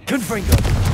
Confringo.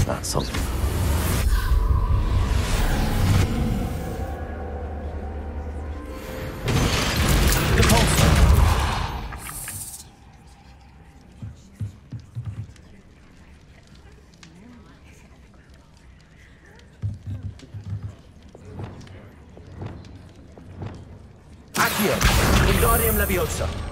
That's something. Accio! Wingardium Leviosa!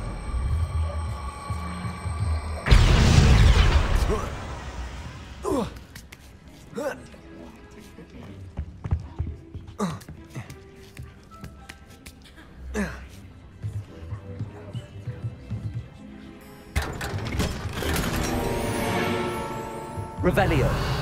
Revelio.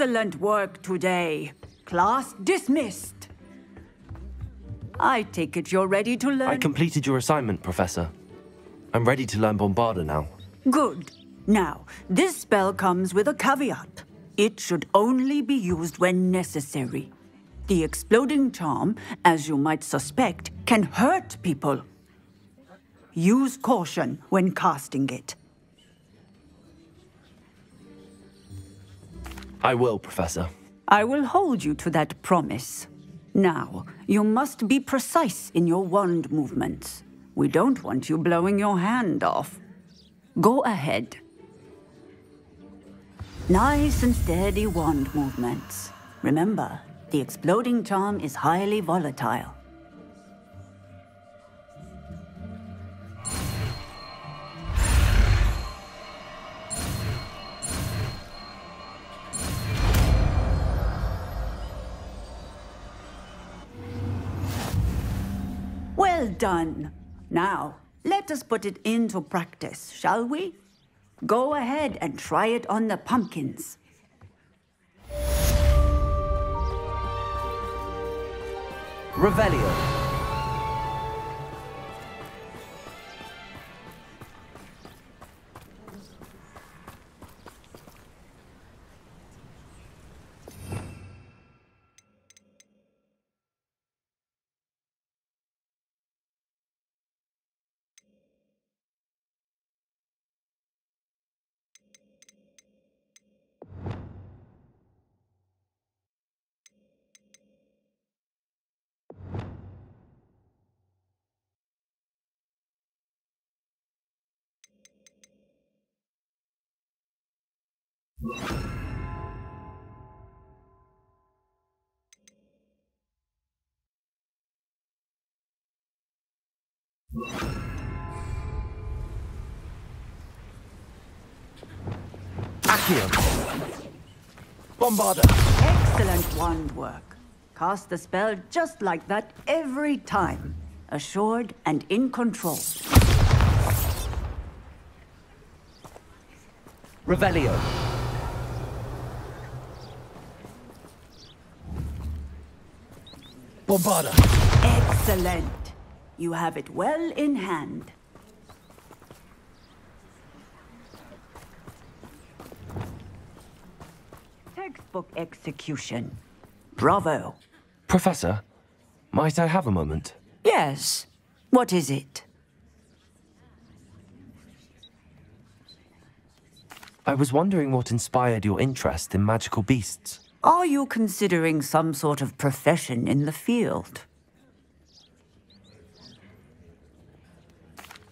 Excellent work today. Class dismissed. I take it you're ready to learn... I completed your assignment, Professor. I'm ready to learn Bombarda now. Good. Now, this spell comes with a caveat. It should only be used when necessary. The exploding charm, as you might suspect, can hurt people. Use caution when casting it. I will, Professor. I will hold you to that promise. Now, you must be precise in your wand movements. We don't want you blowing your hand off. Go ahead. Nice and steady wand movements. Remember, the exploding charm is highly volatile. Well done. Now, let us put it into practice, shall we? Go ahead and try it on the pumpkins. Revelio. Accio! Bombarda! Excellent wand work. Cast the spell just like that every time. Assured and in control. Revelio! Bombarda! Excellent. You have it well in hand. Textbook execution. Bravo. Professor, might I have a moment? Yes. What is it? I was wondering what inspired your interest in magical beasts. Are you considering some sort of profession in the field?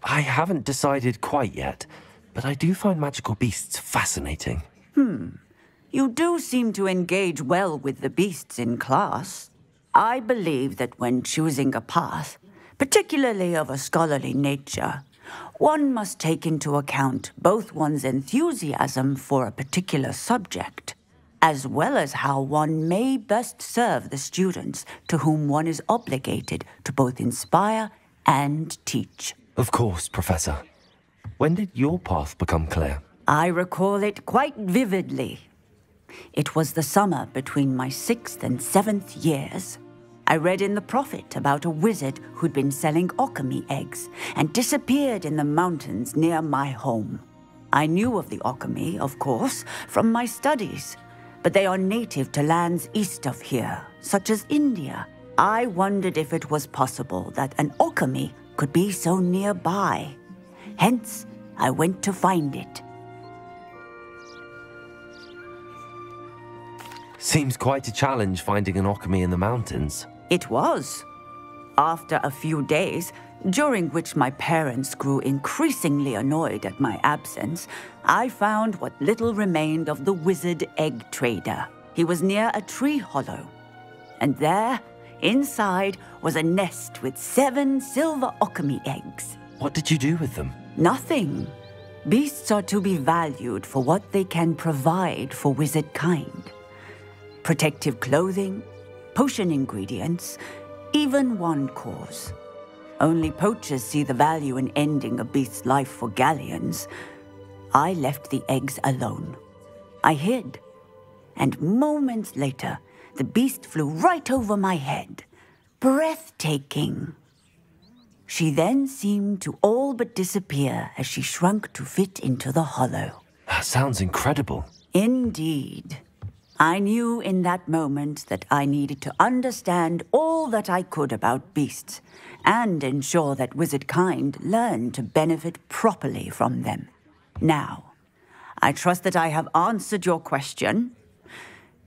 I haven't decided quite yet, but I do find magical beasts fascinating. You do seem to engage well with the beasts in class. I believe that when choosing a path, particularly of a scholarly nature, one must take into account both one's enthusiasm for a particular subject, as well as how one may best serve the students to whom one is obligated to both inspire and teach. Of course, Professor. When did your path become clear? I recall it quite vividly. It was the summer between my 6th and 7th years. I read in the Prophet about a wizard who'd been selling alchemy eggs and disappeared in the mountains near my home. I knew of the alchemy, of course, from my studies, but they are native to lands east of here, such as India. I wondered if it was possible that an alchemy could be so nearby. Hence, I went to find it. Seems quite a challenge finding an alchemy in the mountains. It was. After a few days, during which my parents grew increasingly annoyed at my absence, I found what little remained of the wizard egg trader. He was near a tree hollow. And there, inside, was a nest with 7 silver alchemy eggs. What did you do with them? Nothing. Beasts are to be valued for what they can provide for wizard kind. Protective clothing, potion ingredients, even wand cores. Only poachers see the value in ending a beast's life for galleons. I left the eggs alone. I hid, and moments later, the beast flew right over my head. Breathtaking. She then seemed to all but disappear as she shrunk to fit into the hollow. That sounds incredible. Indeed. I knew in that moment that I needed to understand all that I could about beasts and ensure that wizard kind learned to benefit properly from them. Now, I trust that I have answered your question.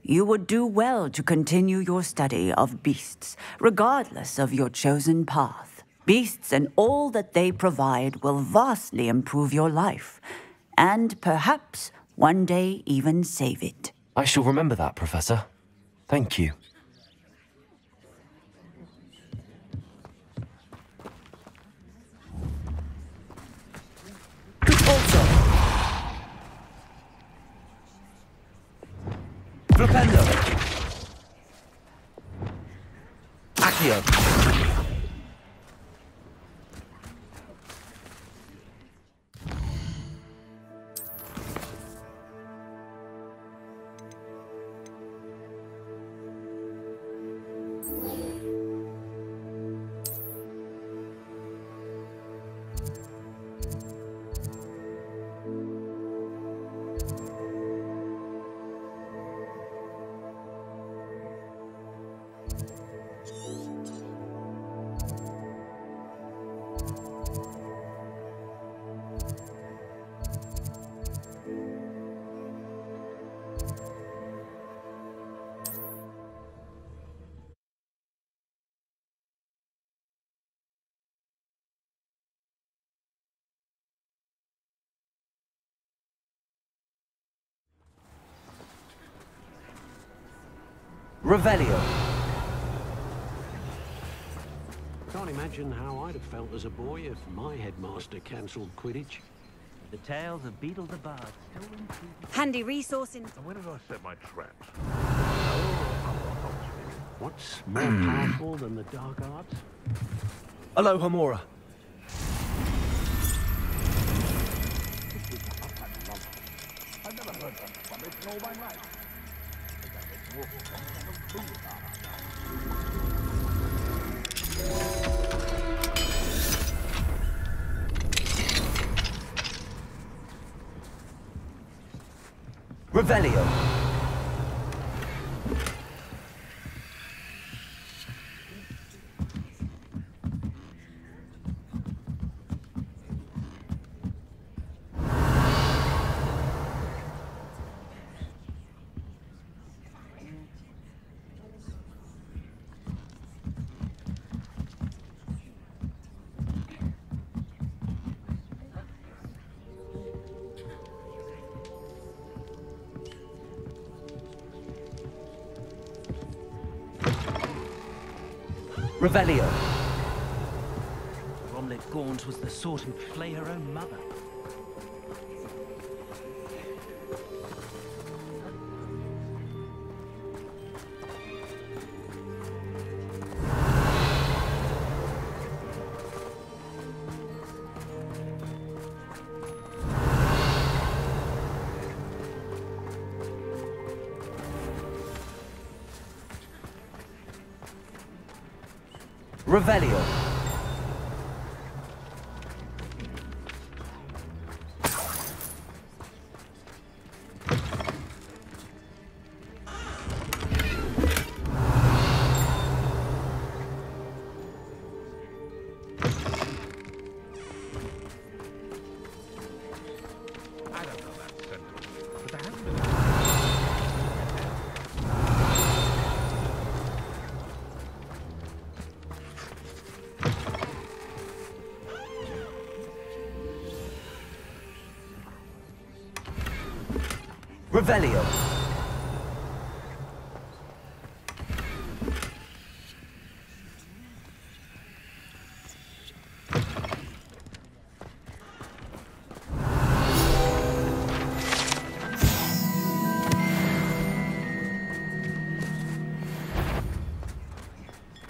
You would do well to continue your study of beasts, regardless of your chosen path. Beasts and all that they provide will vastly improve your life, and perhaps one day even save it. I shall remember that, Professor. Thank you. Also. Flipendo. Accio. Revelio. Can't imagine how I'd have felt as a boy if my headmaster cancelled Quidditch. The tales of Beetle the Bard. Handy resource in... And where did I set my traps? What's more powerful than the dark arts? Aloha Mora. Revelio. Revelio. Romlet Gaunt was the sort who'd flay her own mother. Revelio. I don't know that sentence, but there hasn't been Revelio.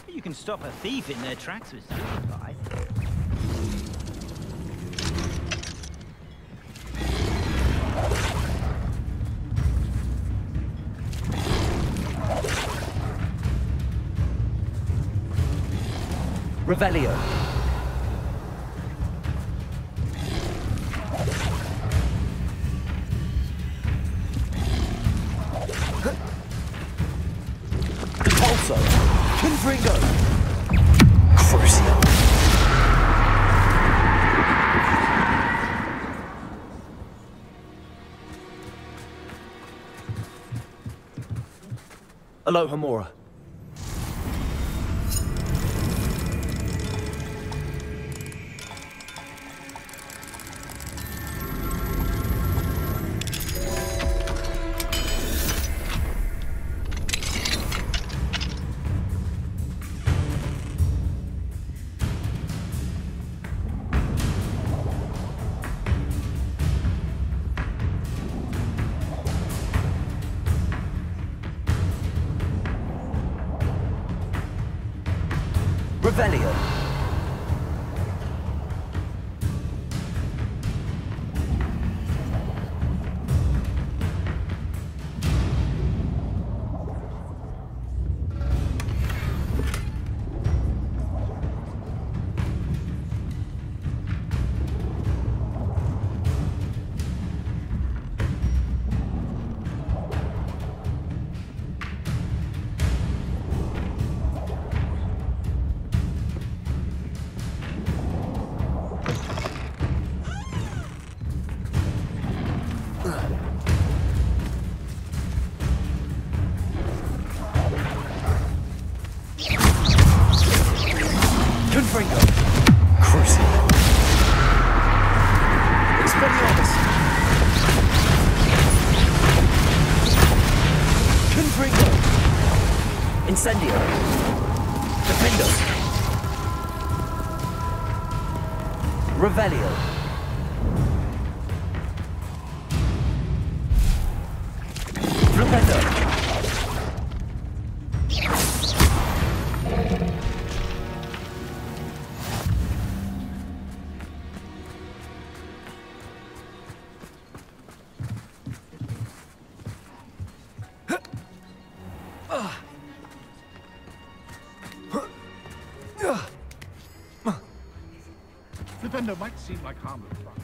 You can stop a thief in their tracks with suicide. Revelio. Pulso. Confringo. Crucio. Aloha Mora. Revelio. Revelio. Flipendo. Flipendo might seem like harmless fun.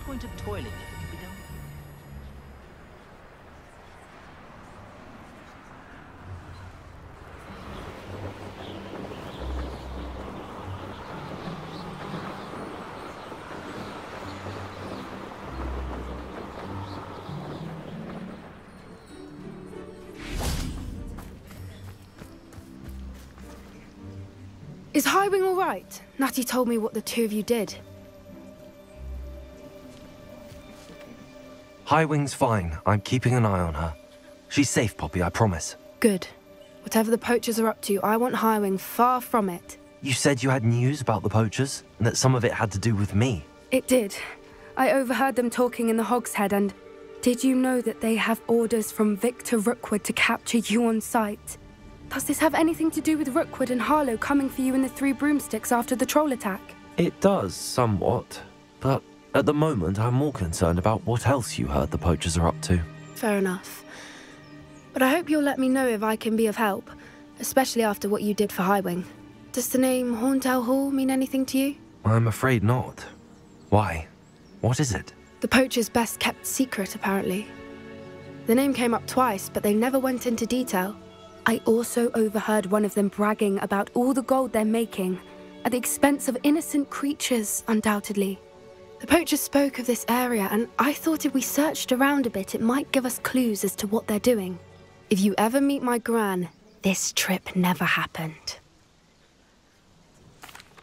Point of toiling if it can be done. Is Highwing all right? Natty told me what the two of you did. Highwing's fine. I'm keeping an eye on her. She's safe, Poppy, I promise. Good. Whatever the poachers are up to, I want Highwing far from it. You said you had news about the poachers, and that some of it had to do with me. It did. I overheard them talking in the Hogshead, and did you know that they have orders from Victor Rookwood to capture you on sight? Does this have anything to do with Rookwood and Harlow coming for you in the Three Broomsticks after the troll attack? It does, somewhat. But at the moment, I'm more concerned about what else you heard the poachers are up to. Fair enough. But I hope you'll let me know if I can be of help, especially after what you did for Highwing. Does the name Horntail Hall mean anything to you? I'm afraid not. Why? What is it? The poachers' best kept secret, apparently. The name came up twice, but they never went into detail. I also overheard one of them bragging about all the gold they're making, at the expense of innocent creatures, undoubtedly. The poachers spoke of this area, and I thought if we searched around a bit, it might give us clues as to what they're doing. If you ever meet my gran, this trip never happened.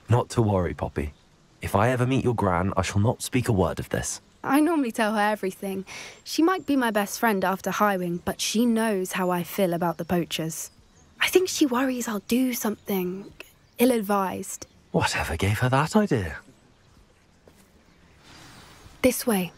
Not to worry, Poppy. If I ever meet your gran, I shall not speak a word of this. I normally tell her everything. She might be my best friend after Highwing, but she knows how I feel about the poachers. I think she worries I'll do something ill-advised. Whatever gave her that idea? This way.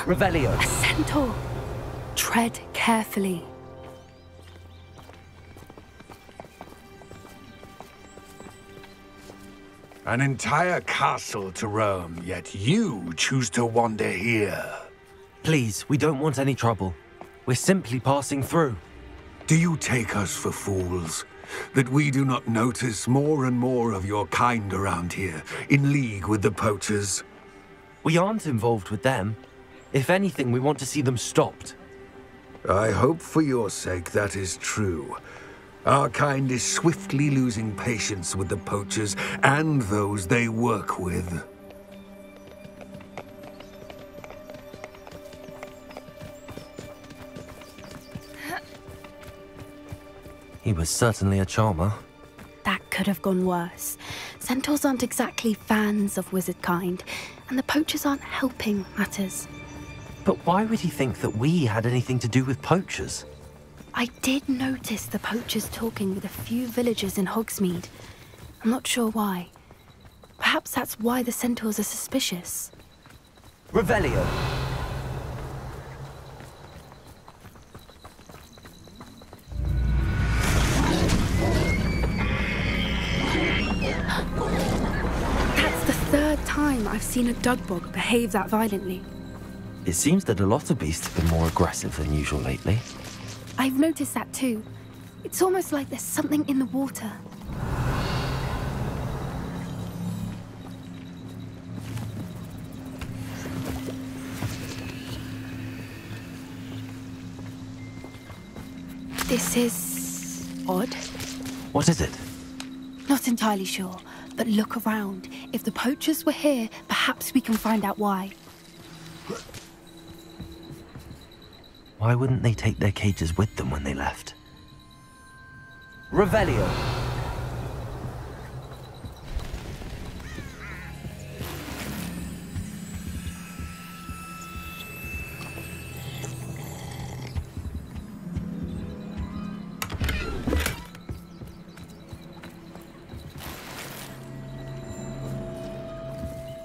Revelio. A centaur. Tread carefully. An entire castle to roam, yet you choose to wander here. Please, we don't want any trouble. We're simply passing through. Do you take us for fools? That we do not notice more and more of your kind around here, in league with the poachers? We aren't involved with them. If anything, we want to see them stopped. I hope for your sake that is true. Our kind is swiftly losing patience with the poachers and those they work with. He was certainly a charmer. That could have gone worse. Centaurs aren't exactly fans of wizard kind, and the poachers aren't helping matters. But why would he think that we had anything to do with poachers? I did notice the poachers talking with a few villagers in Hogsmeade. I'm not sure why. Perhaps that's why the centaurs are suspicious. Revelio. That's the third time I've seen a dugbog behave that violently. It seems that a lot of beasts have been more aggressive than usual lately. I've noticed that too. It's almost like there's something in the water. This is odd. What is it? Not entirely sure, but look around. If the poachers were here, perhaps we can find out why. Why wouldn't they take their cages with them when they left? Revelio.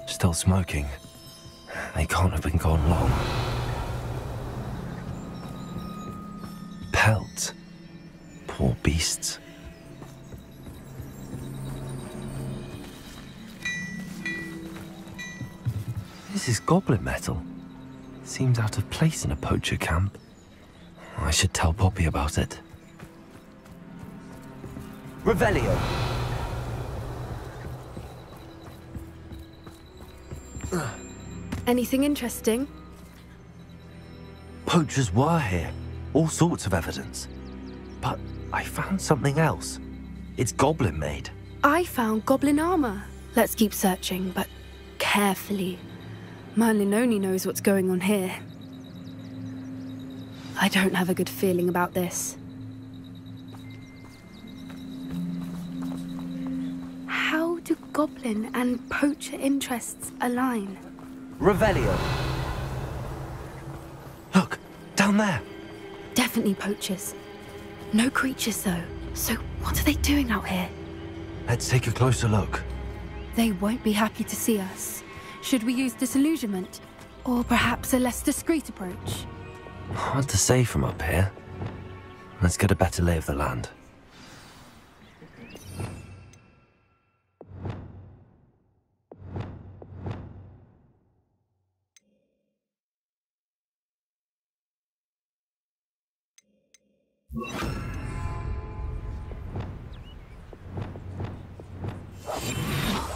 Still smoking. They can't have been gone long. Pelts. Poor beasts. This is goblin metal. Seems out of place in a poacher camp. I should tell Poppy about it. Revelio. Anything interesting? Poachers were here. All sorts of evidence. But I found something else. It's goblin made. I found goblin armor. Let's keep searching, but carefully. Merlin only knows what's going on here. I don't have a good feeling about this. How do goblin and poacher interests align? Revelio. Look, down there. Definitely poachers. No creatures, though. So what are they doing out here? Let's take a closer look. They won't be happy to see us. Should we use disillusionment? Or perhaps a less discreet approach? Hard to say from up here. Let's get a better lay of the land.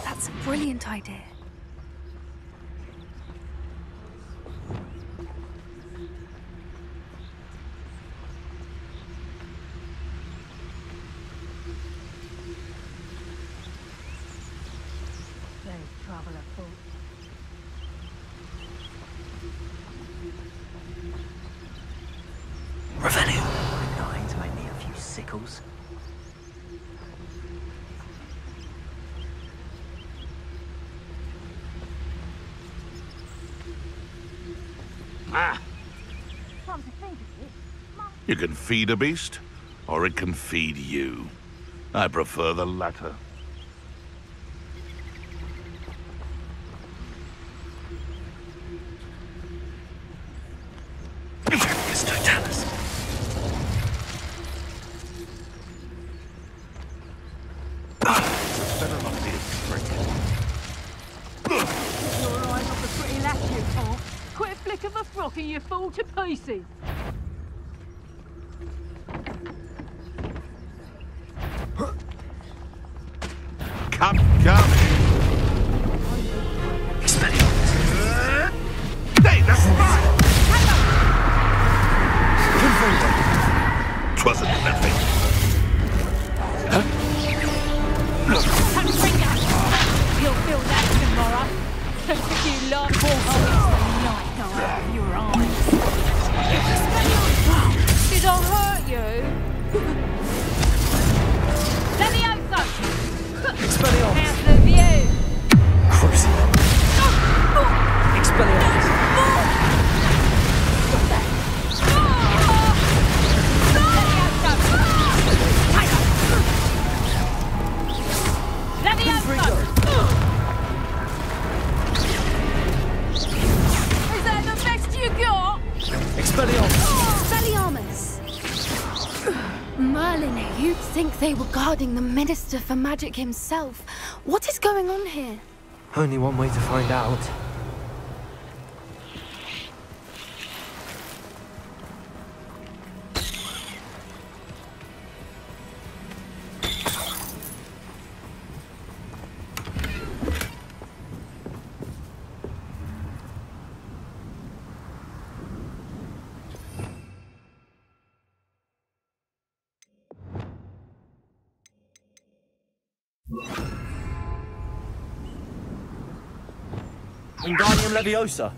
That's a brilliant idea. There's trouble afoot. Revelio. Nine to make me a few sickles. Ah! Come to think of it, You can feed a beast, or it can feed you. I prefer the latter. It's Totalis. Better not be a trick. your eyes off the pretty lass you can't. Quit a flick of a frock and you fall to pieces. Come. Expelliarmus. Hey, that's mine! Twasn't nothing. You'll feel that tomorrow. If you love the light go out of your eyes. Did I hurt you? Levioso! Expelliarmus! How's the view? Crucio! Expelliarmus! Levioso! Is that the best you got? Expelliarmus! Expelliarmus! Merlin, you'd think they were guarding the Minister for Magic himself. What is going on here? Only one way to find out. Wingardium Leviosa!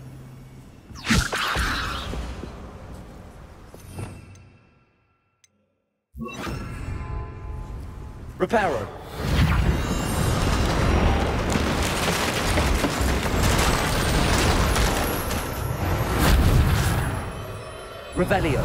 Reparo! Revelio!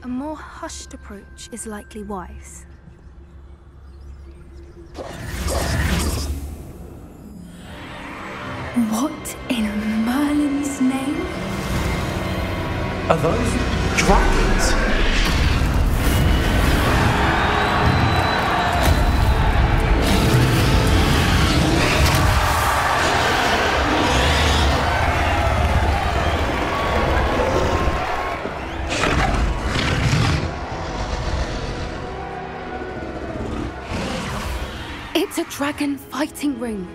A more hushed approach is likely wise. What in Merlin's name? Are those dragons? It's a dragon fighting ring.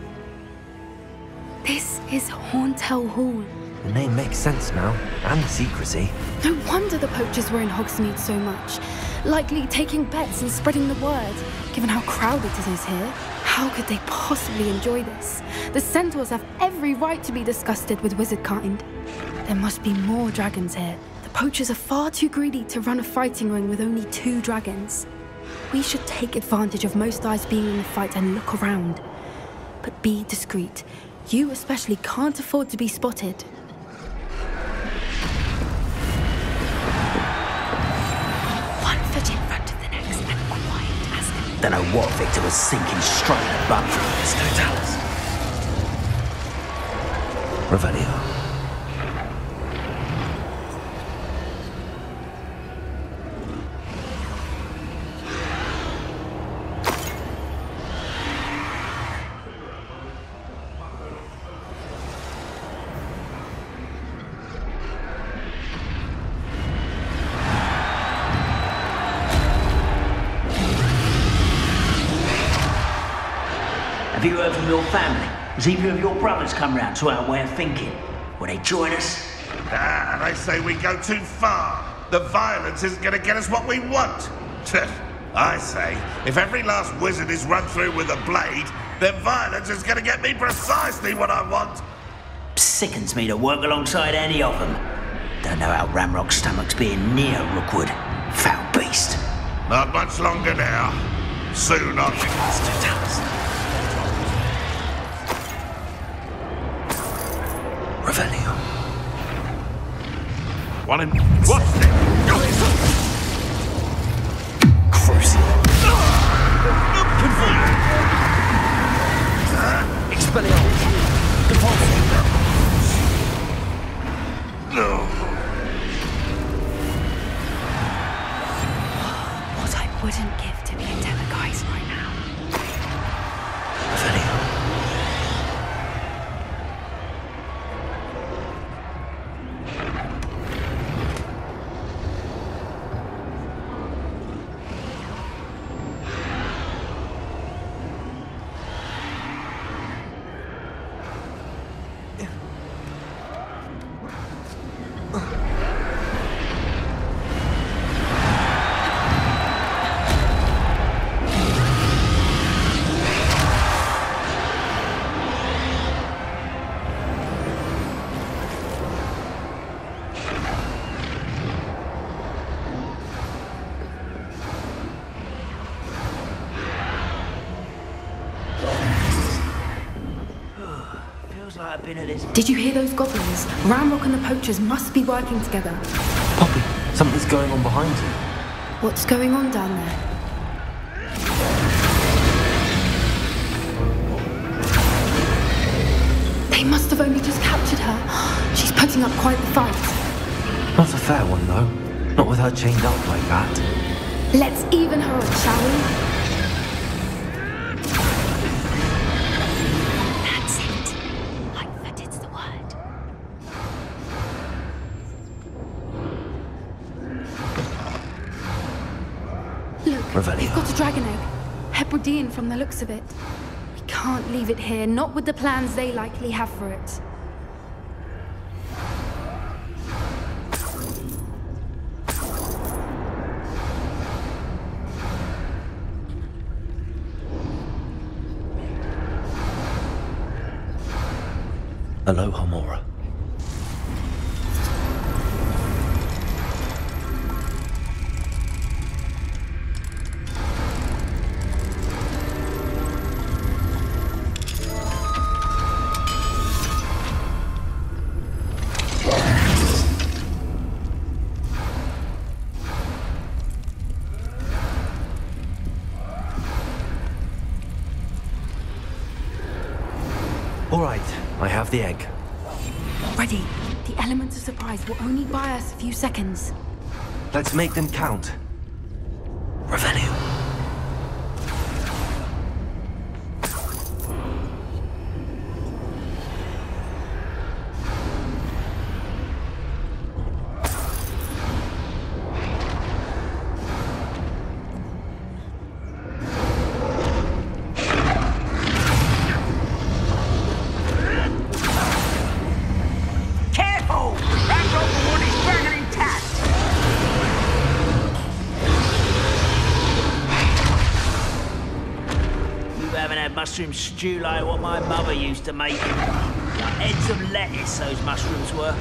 This is Horntail Hall. The name makes sense now, and the secrecy. No wonder the poachers were in Hogsmeade so much. Likely taking bets and spreading the word, given how crowded it is here. How could they possibly enjoy this? The centaurs have every right to be disgusted with wizard kind. There must be more dragons here. The poachers are far too greedy to run a fighting ring with only 2 dragons. We should take advantage of most eyes being in the fight and look around. But be discreet. You especially can't afford to be spotted. One foot in front of the next and quiet as can be. Don't know what Victor was sinking straight in the bum. There's no tellers. Revelio. Have you heard from your family? Has either of your brothers come round to our way of thinking? Will they join us? Ah, they say we go too far. The violence isn't going to get us what we want. I say, if every last wizard is run through with a blade, then violence is going to get me precisely what I want. Sickens me to work alongside any of them. Don't know how Ramrock's stomach's being near Rookwood. Foul beast. Not much longer now. Soon I'll get us to tellers. Revelio. Want him? What's this? Crucio. Expelliarmus! Compulsion! No. What I wouldn't give to be a Telegeist right now. Revelio. been at this. Did you hear those goblins? Ramrock and the poachers must be working together. Poppy, something's going on behind you. What's going on down there? They must have only just captured her. She's putting up quite the fight. Not a fair one, though. Not with her chained up like that. Let's even her up, shall we? That's it. Like that it's the word. Look, Revelio. we've got a dragon egg. Hebridean from the looks of it. We can't leave it here, not with the plans they likely have for it. Aloha, Mora. All right, I have the egg. Ready. The elements of surprise will only buy us a few seconds. Let's make them count. Revelio. Mushroom stew like what my mother used to make. Like heads of lettuce, those mushrooms were.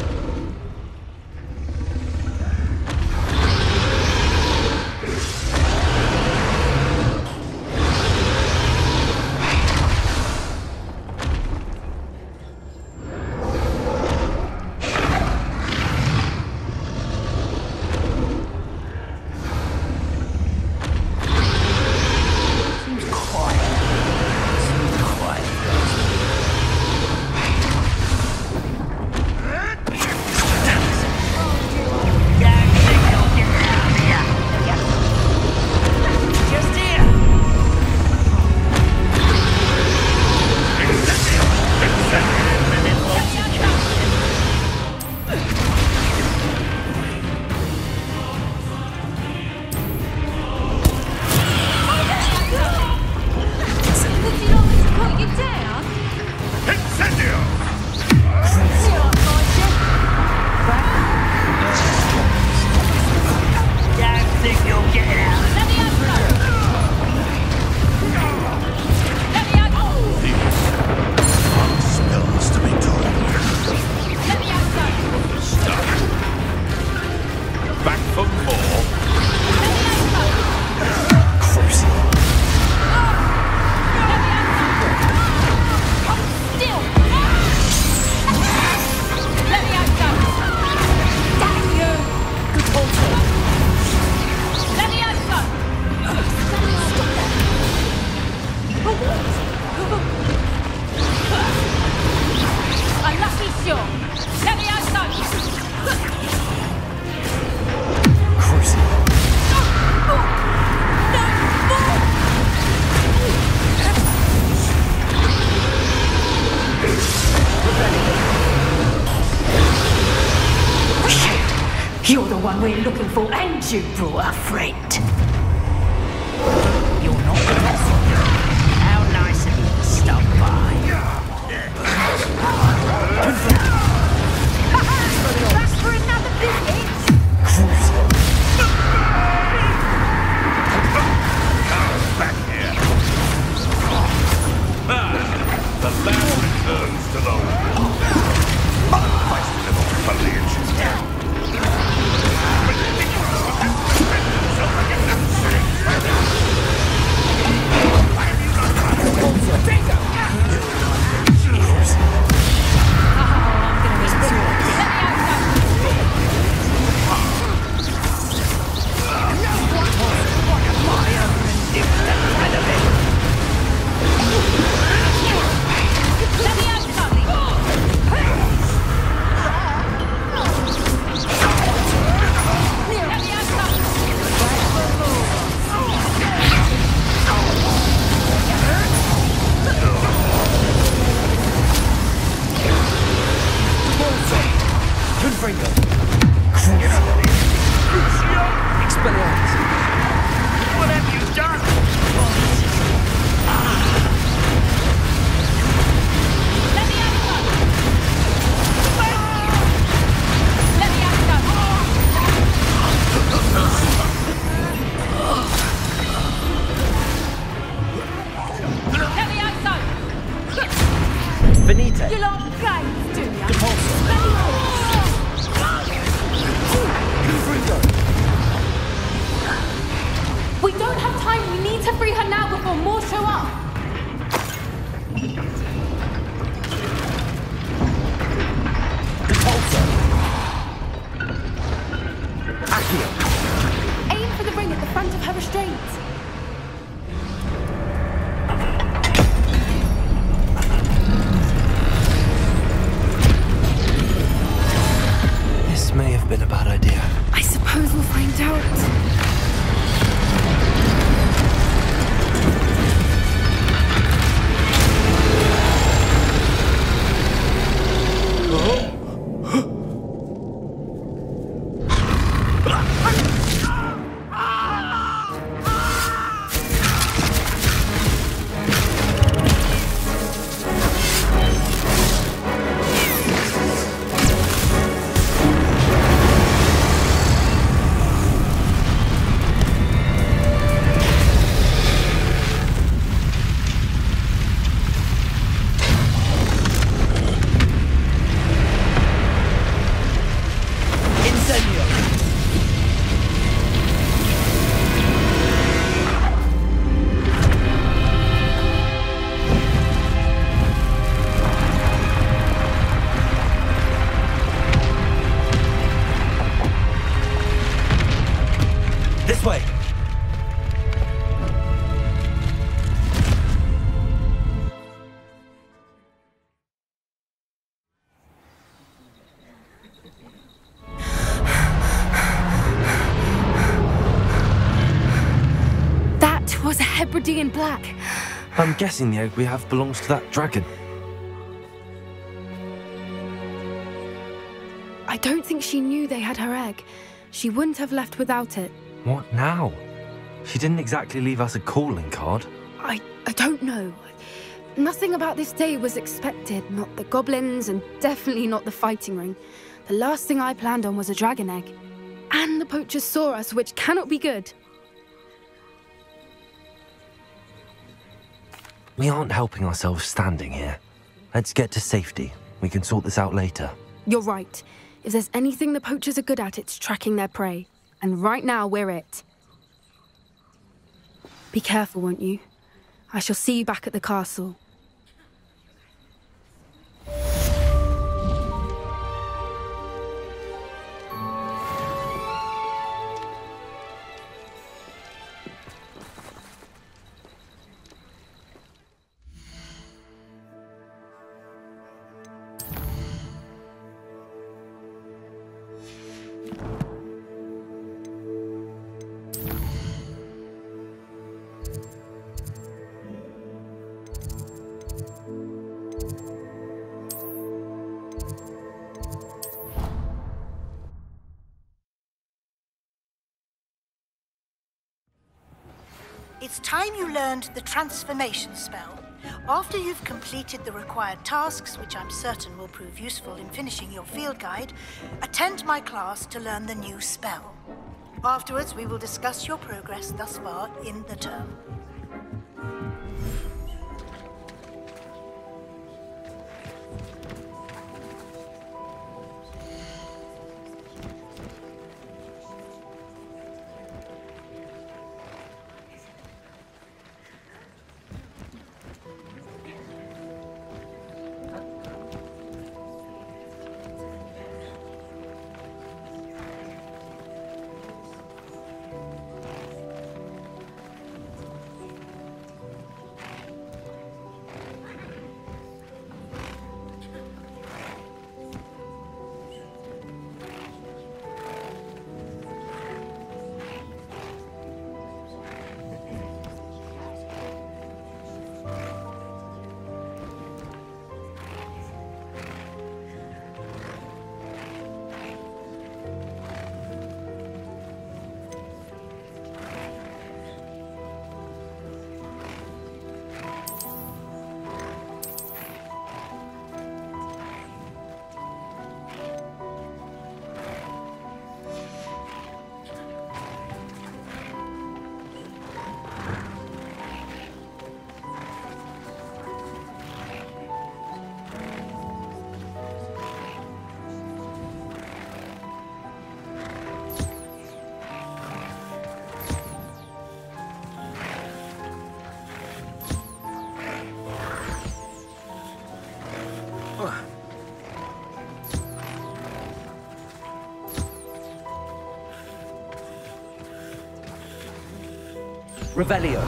You're the one we're looking for, and you brought a friend. You're not the messenger. How nice of you to stop by. Back for another visit? Back here. The land returns to the unquestionable foliage. have been a bad idea. I suppose we'll find out. In black. I'm guessing the egg we have belongs to that dragon. I don't think she knew they had her egg. She wouldn't have left without it. What now? She didn't exactly leave us a calling card. I don't know. Nothing about this day was expected. Not the goblins, and definitely not the fighting ring. The last thing I planned on was a dragon egg. And the poachers saw us, which cannot be good. We aren't helping ourselves standing here. Let's get to safety. We can sort this out later. You're right. If there's anything the poachers are good at, it's tracking their prey. And right now, we're it. Be careful, won't you? I shall see you back at the castle. It's time you learned the transformation spell. After you've completed the required tasks, which I'm certain will prove useful in finishing your field guide, attend my class to learn the new spell. Afterwards, we will discuss your progress thus far in the term. Revelio.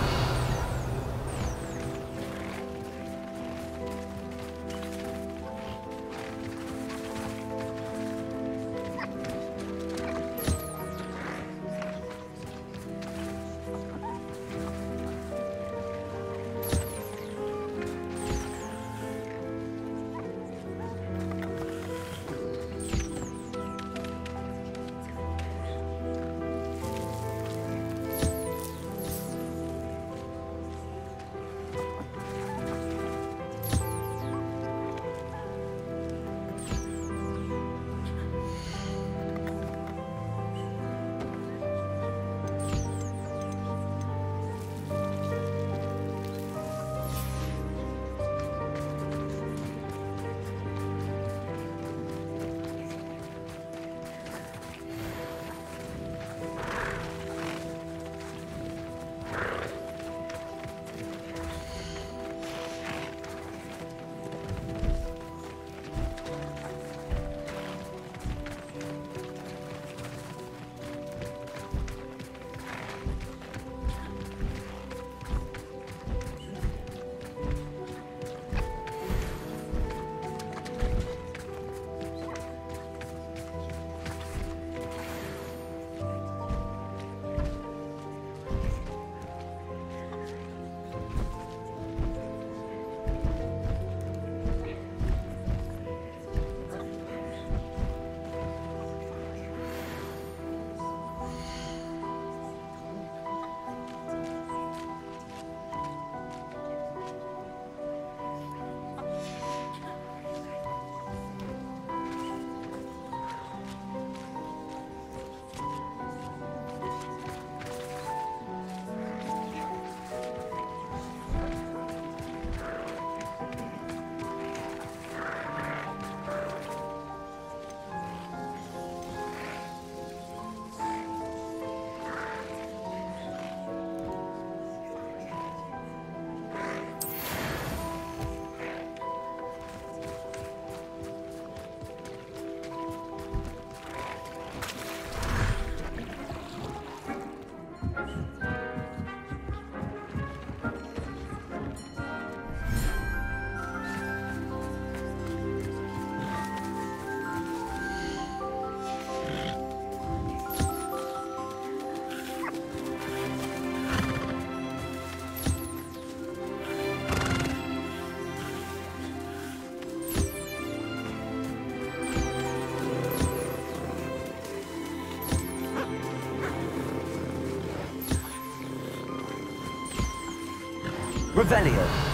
Revelio.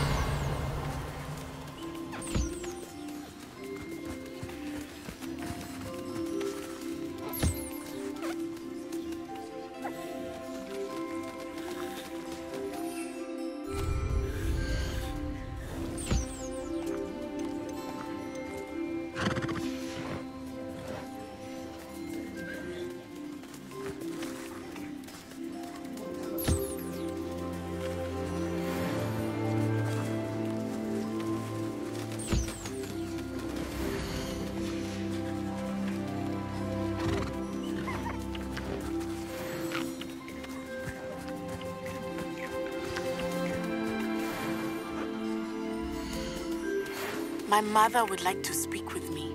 My mother would like to speak with me.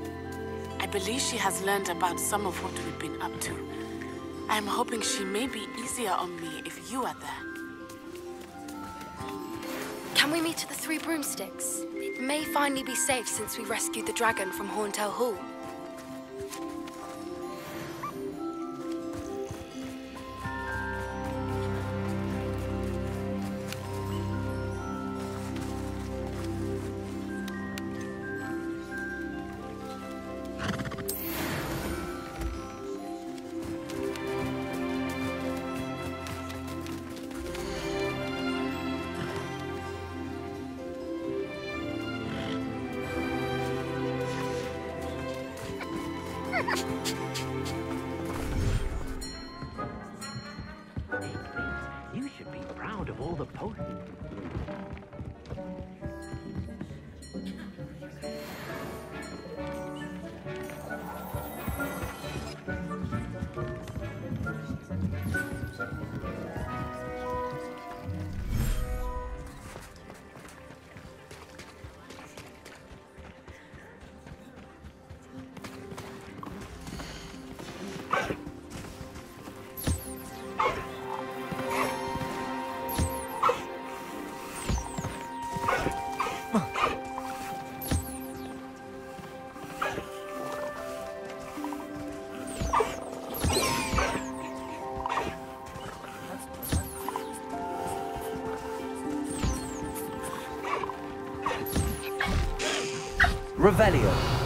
I believe she has learned about some of what we've been up to. I'm hoping she may be easier on me if you are there. Can we meet at the Three Broomsticks? It may finally be safe since we rescued the dragon from Horntail Hall. You should be proud of all the potions. Revelio.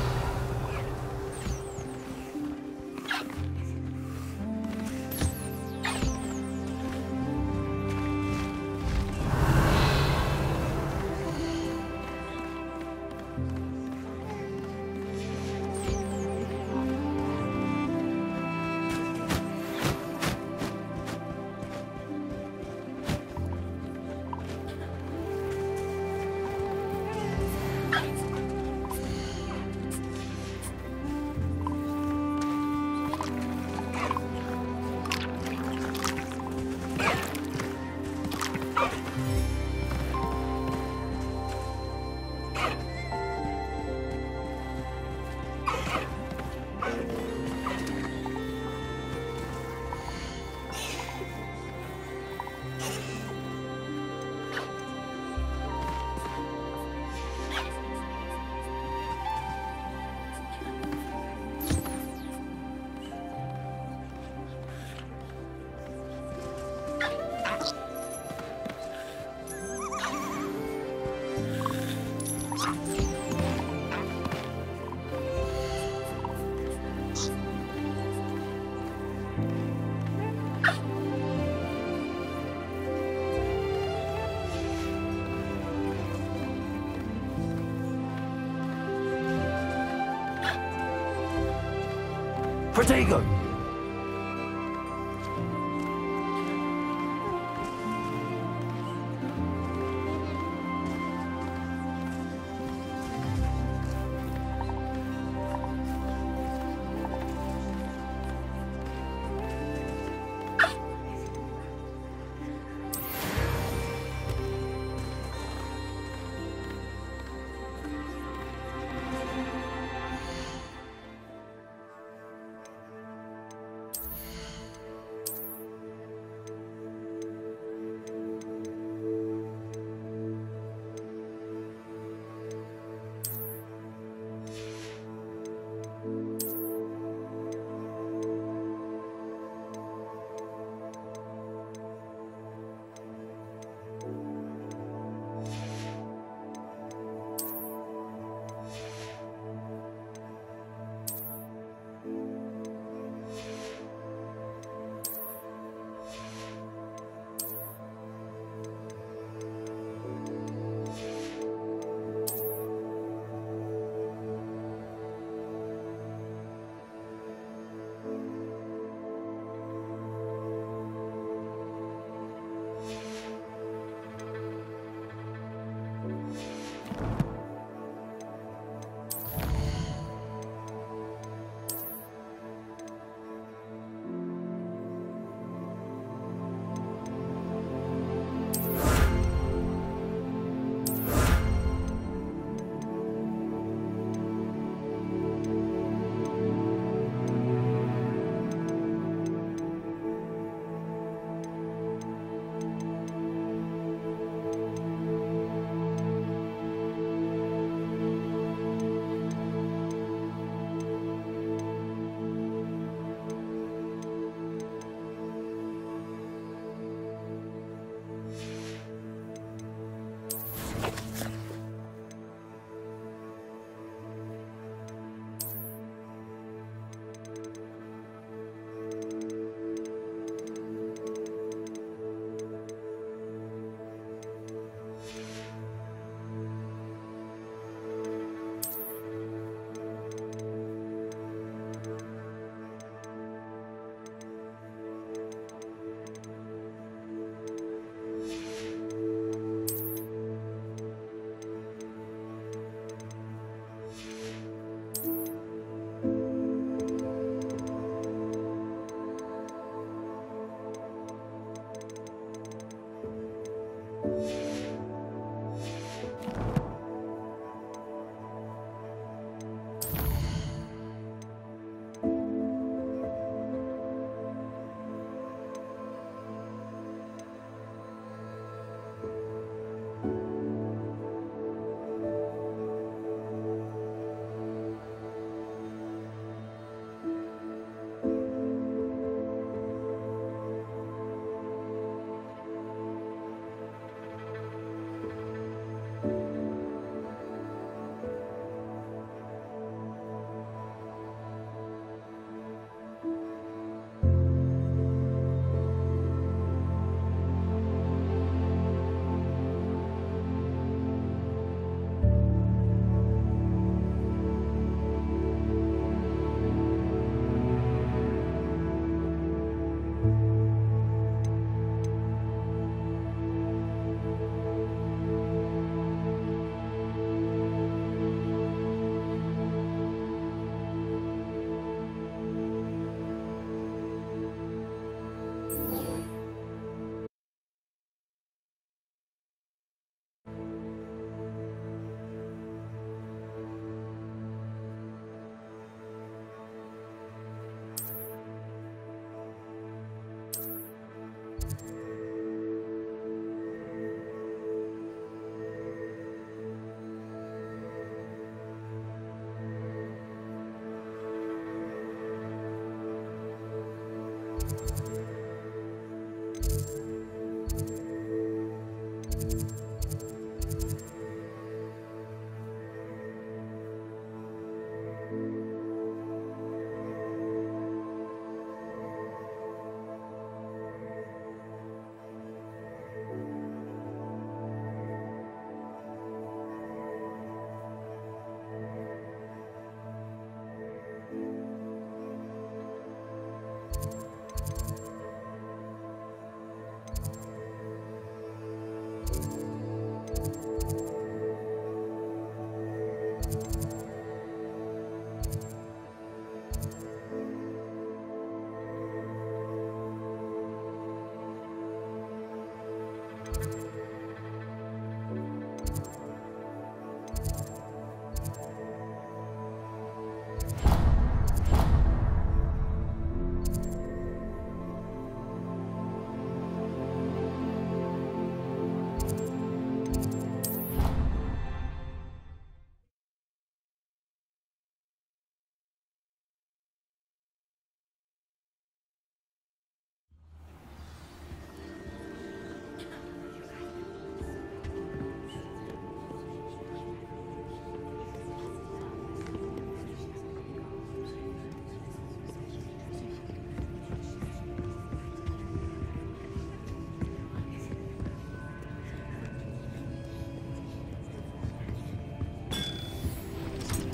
Protego!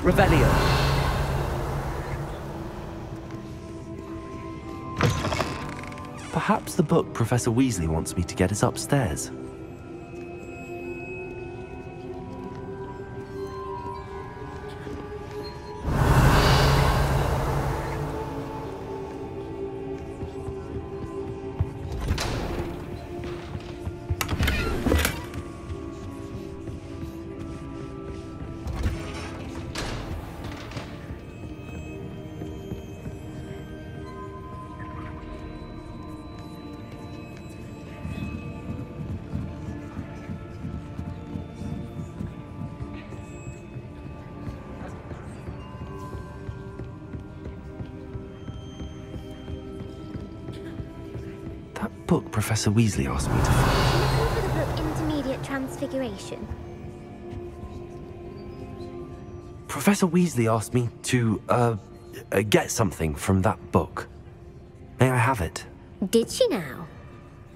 Revelio. Perhaps the book Professor Weasley wants me to get is upstairs. Book Professor Weasley asked me to find. Looking for the book Intermediate Transfiguration. Professor Weasley asked me to, get something from that book. May I have it? Did she now?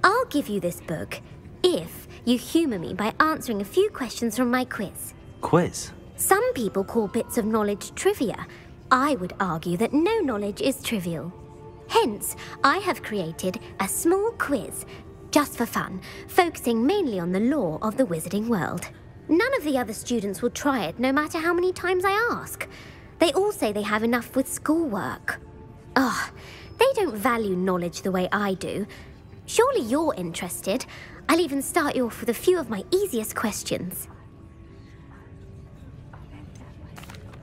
I'll give you this book if you humour me by answering a few questions from my quiz. Quiz? Some people call bits of knowledge trivia. I would argue that no knowledge is trivial. Hence, I have created a small quiz, just for fun, focusing mainly on the lore of the wizarding world. None of the other students will try it, no matter how many times I ask. They all say they have enough with schoolwork. Ugh, they don't value knowledge the way I do. Surely you're interested. I'll even start you off with a few of my easiest questions.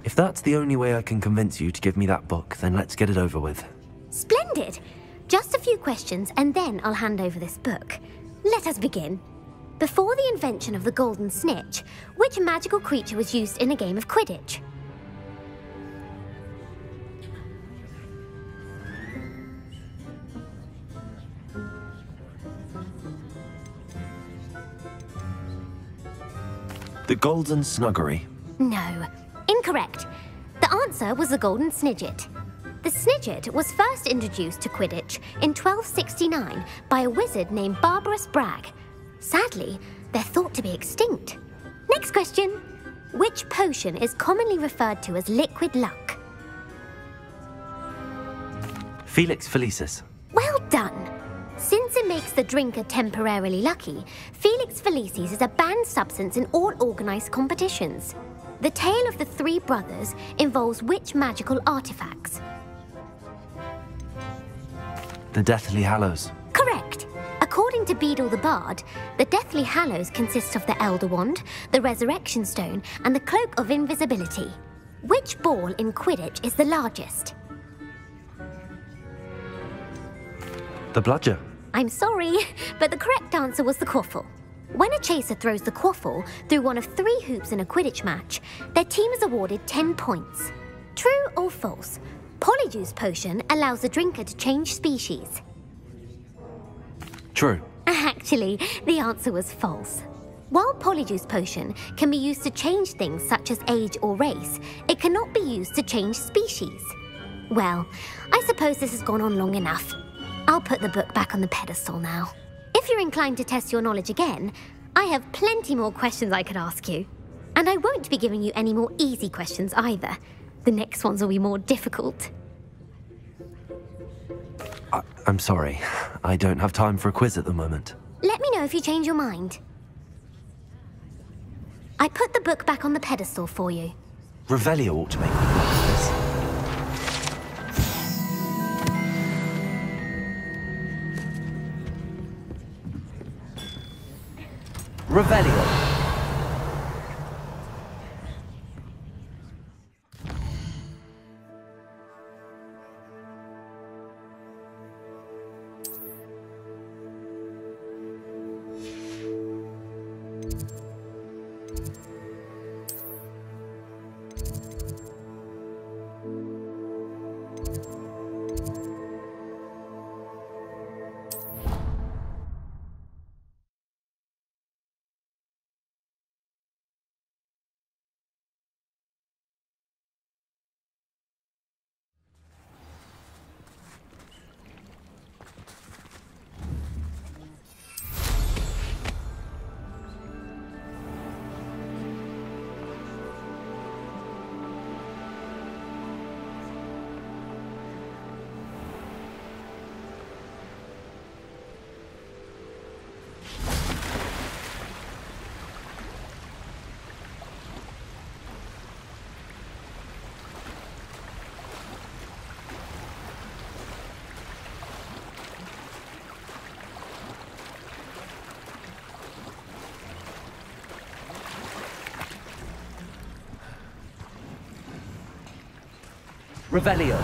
If that's the only way I can convince you to give me that book, then let's get it over with. Splendid! Just a few questions and then I'll hand over this book. Let us begin. Before the invention of the golden snitch, which magical creature was used in a game of Quidditch? The Golden Snuggery. No, incorrect. The answer was the golden snidget. The snidget was first introduced to Quidditch in 1269 by a wizard named Barbarous Bragg. Sadly, they're thought to be extinct. Next question. Which potion is commonly referred to as liquid luck? Felix Felicis. Well done. Since it makes the drinker temporarily lucky, Felix Felicis is a banned substance in all organised competitions. The tale of the three brothers involves which magical artifacts? The Deathly Hallows. Correct. According to Beedle the Bard, the Deathly Hallows consists of the Elder Wand, the Resurrection Stone, and the Cloak of Invisibility. Which ball in Quidditch is the largest? The Bludger. I'm sorry, but the correct answer was the quaffle. When a chaser throws the quaffle through one of 3 hoops in a Quidditch match, their team is awarded 10 points. True or false? Polyjuice potion allows the drinker to change species. True. Actually, the answer was false. While Polyjuice Potion can be used to change things such as age or race, it cannot be used to change species. Well, I suppose this has gone on long enough. I'll put the book back on the pedestal now. If you're inclined to test your knowledge again, I have plenty more questions I could ask you. And I won't be giving you any more easy questions either. The next ones will be more difficult. I'm sorry. I don't have time for a quiz at the moment. Let me know if you change your mind. I put the book back on the pedestal for you. Revelio ought to make me like this. Revelio. Revelio.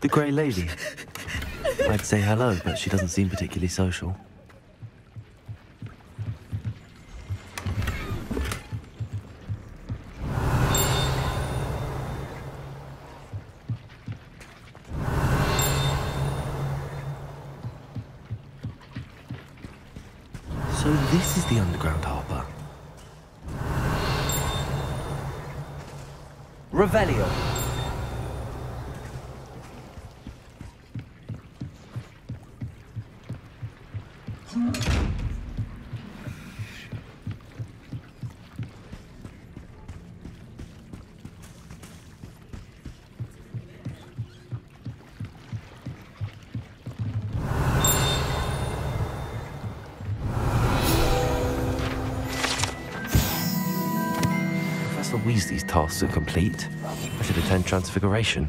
The Grey Lady. I'd say hello, but she doesn't seem particularly social. So this is the underground harbour. Revelio. Weasley's tasks are complete. I should attend Transfiguration.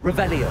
Revelio.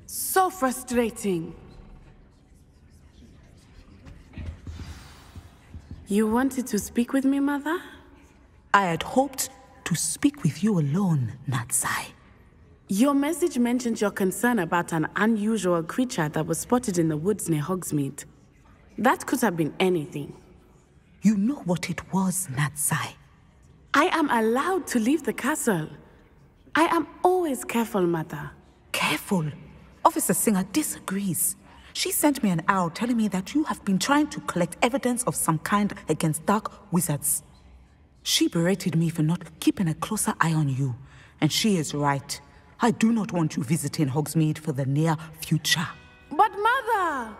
So frustrating. You wanted to speak with me, Mother? I had hoped to speak with you alone, Natsai. Your message mentioned your concern about an unusual creature that was spotted in the woods near Hogsmeade. That could have been anything. You know what it was, Natsai. I am allowed to leave the castle. I am always careful, Mother. Careful? Officer Singer disagrees. She sent me an owl telling me that you have been trying to collect evidence of some kind against dark wizards. She berated me for not keeping a closer eye on you, and she is right. I do not want you visiting Hogsmeade for the near future. But Mother!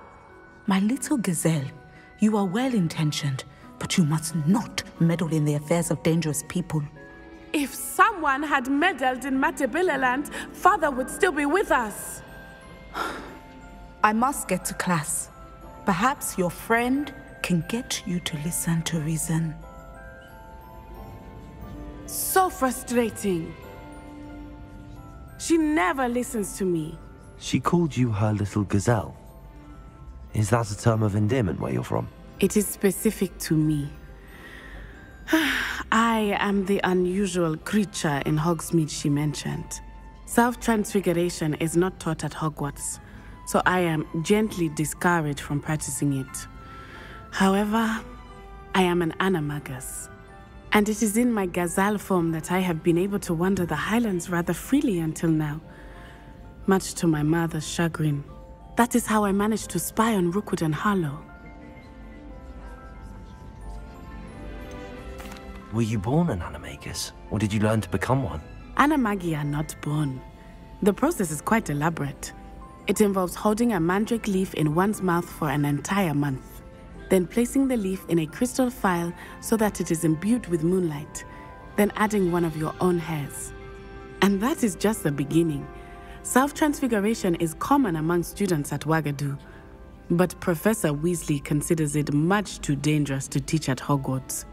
My little gazelle, you are well-intentioned, but you must not meddle in the affairs of dangerous people. If someone had meddled in Matabeleland, Father would still be with us. I must get to class. Perhaps your friend can get you to listen to reason. So frustrating. She never listens to me. She called you her little gazelle. Is that a term of endearment where you're from? It is specific to me. I am the unusual creature in Hogsmeade she mentioned. Self-transfiguration is not taught at Hogwarts, so I am gently discouraged from practicing it. However, I am an animagus, and it is in my gazelle form that I have been able to wander the Highlands rather freely until now, much to my mother's chagrin. That is how I managed to spy on Rookwood and Harlow. Were you born an animagus, or did you learn to become one? Animagi are not born. The process is quite elaborate. It involves holding a mandrake leaf in one's mouth for an entire month, then placing the leaf in a crystal phial so that it is imbued with moonlight, then adding one of your own hairs. And that is just the beginning. Self-transfiguration is common among students at Wagadu, but Professor Weasley considers it much too dangerous to teach at Hogwarts.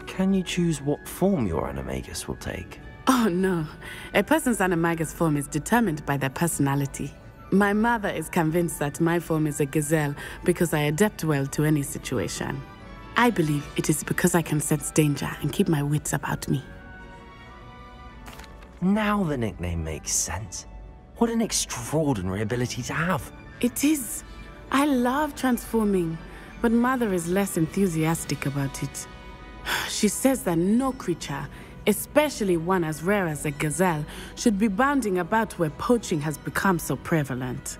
Can you choose what form your animagus will take? Oh no, a person's animagus form is determined by their personality. My mother is convinced that my form is a gazelle because I adapt well to any situation. I believe it is because I can sense danger and keep my wits about me. Now the nickname makes sense. What an extraordinary ability to have. It is. I love transforming, but Mother is less enthusiastic about it. She says that no creature, especially one as rare as a gazelle, should be bounding about where poaching has become so prevalent.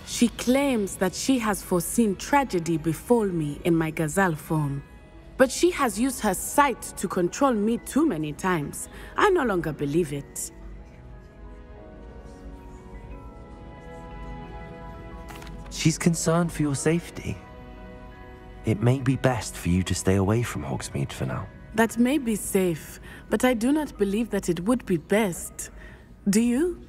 She claims that she has foreseen tragedy befall me in my gazelle form. But she has used her sight to control me too many times. I no longer believe it. She's concerned for your safety. It may be best for you to stay away from Hogsmeade for now. That may be safe, but I do not believe that it would be best. Do you?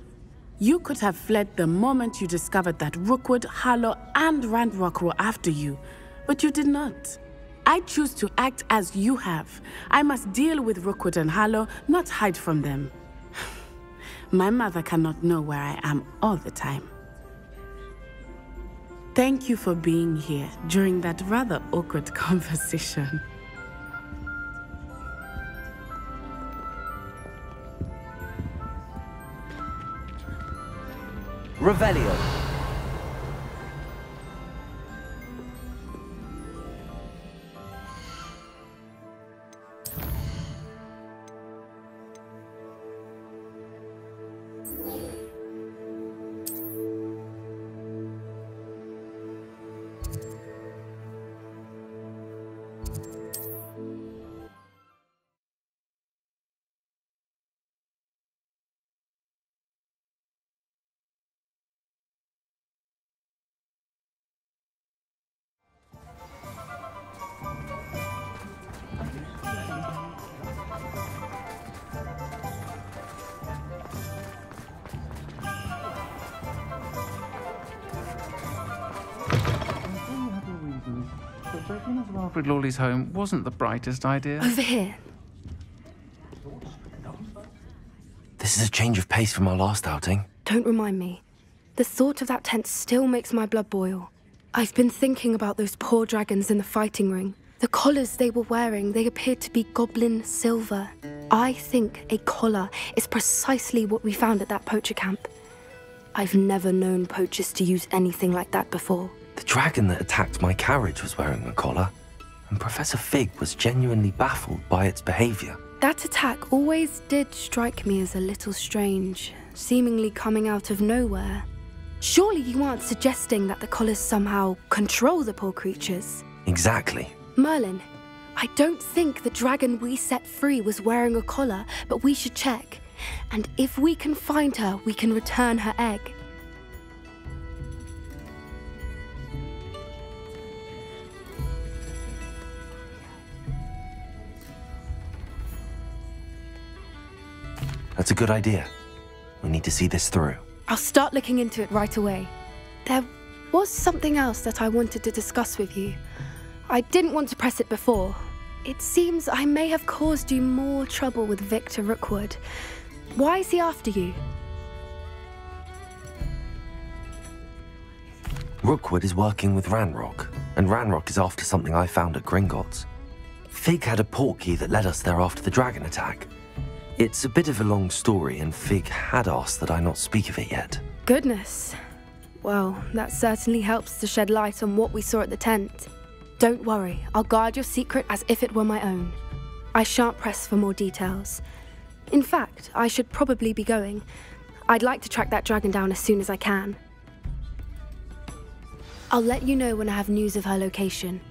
You could have fled the moment you discovered that Rookwood, Harlow, and Ranrock were after you, but you did not. I choose to act as you have. I must deal with Rookwood and Harlow, not hide from them. My mother cannot know where I am all the time. Thank you for being here during that rather awkward conversation. Revelio. Breaking into Alfred Lawley's home wasn't the brightest idea. Over here. This is a change of pace from our last outing. Don't remind me. The thought of that tent still makes my blood boil. I've been thinking about those poor dragons in the fighting ring. The collars they were wearing, they appeared to be goblin silver. I think a collar is precisely what we found at that poacher camp. I've never known poachers to use anything like that before. The dragon that attacked my carriage was wearing a collar, and Professor Fig was genuinely baffled by its behavior. That attack always did strike me as a little strange, seemingly coming out of nowhere. Surely you aren't suggesting that the collars somehow control the poor creatures? Exactly. Merlin, I don't think the dragon we set free was wearing a collar, but we should check. And if we can find her, we can return her egg. That's a good idea. We need to see this through. I'll start looking into it right away. There was something else that I wanted to discuss with you. I didn't want to press it before. It seems I may have caused you more trouble with Victor Rookwood. Why is he after you? Rookwood is working with Ranrock, and Ranrock is after something I found at Gringotts. Fig had a portkey that led us there after the dragon attack. It's a bit of a long story, and Fig had asked that I not speak of it yet. Goodness. Well, that certainly helps to shed light on what we saw at the tent. Don't worry, I'll guard your secret as if it were my own. I shan't press for more details. In fact, I should probably be going. I'd like to track that dragon down as soon as I can. I'll let you know when I have news of her location.